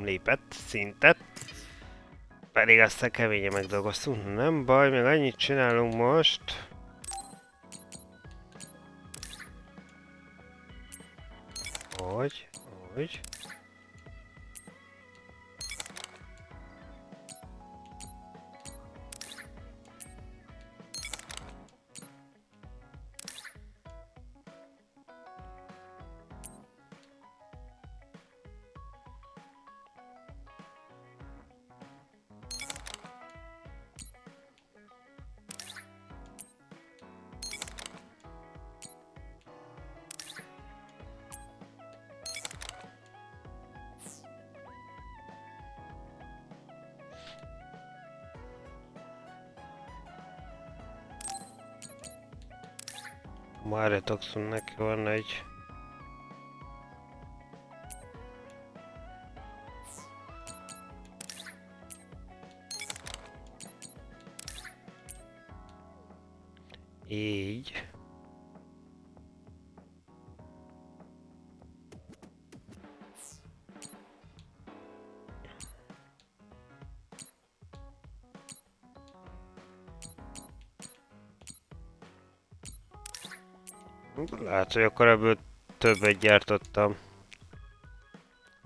lépett szintet. Pedig aztán keményen megdolgoztunk. Nem baj, még annyit csinálunk most. Hogy. Már neki van egy... Így. Lehet, hogy akkor ebből többet gyártottam.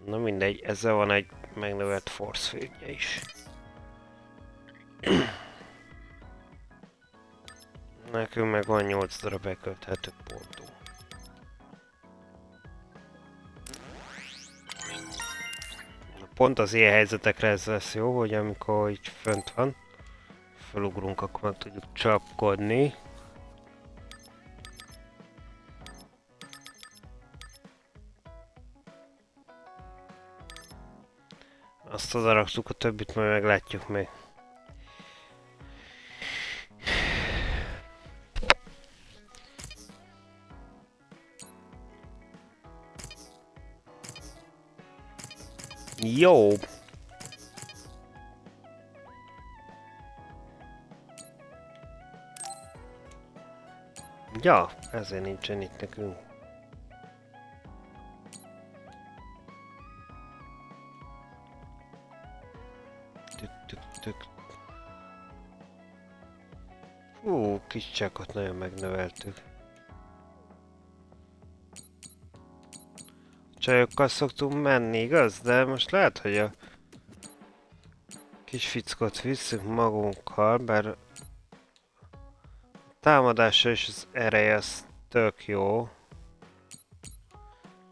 Na mindegy, ezzel van egy megnövelt force fieldje is. Nekünk meg van 8 darab elkölthető pontunk. Pont az ilyen helyzetekre ez lesz jó, hogy amikor így fönt van, felugrunk, akkor meg tudjuk csapkodni. Azt odaraktuk, a többit majd meglátjuk még. Jó! Ja, ezért nincsen itt nekünk. Tük. Hú, kis csákot nagyon megnöveltük. Csajokkal szoktunk menni, igaz? De most lehet, hogy a kis fickot visszük magunkkal, bár a támadása és az ereje az tök jó.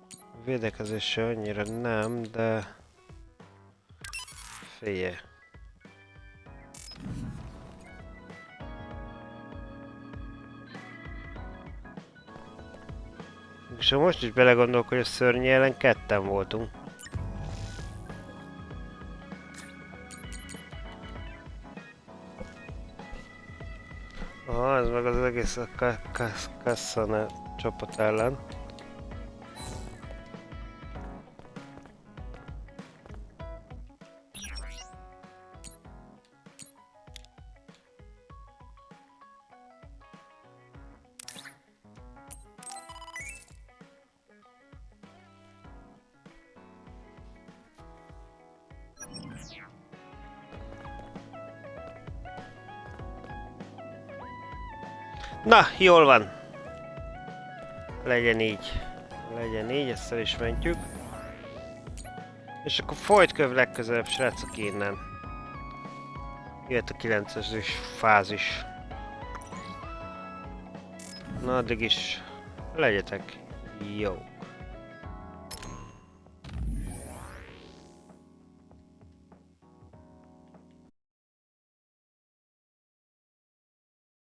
A védekezése annyira nem, de figyelj. És ha most is belegondolok, hogy a szörny ellen ketten voltunk. Aha, ez meg az egész a Cassane csapat ellen. Na, jól van. Legyen így. Legyen így, ezt el is mentjük. És akkor folytköv legközelebb, srácok, innen. Jöhet a 9-es fázis. Na, addig is legyetek jók.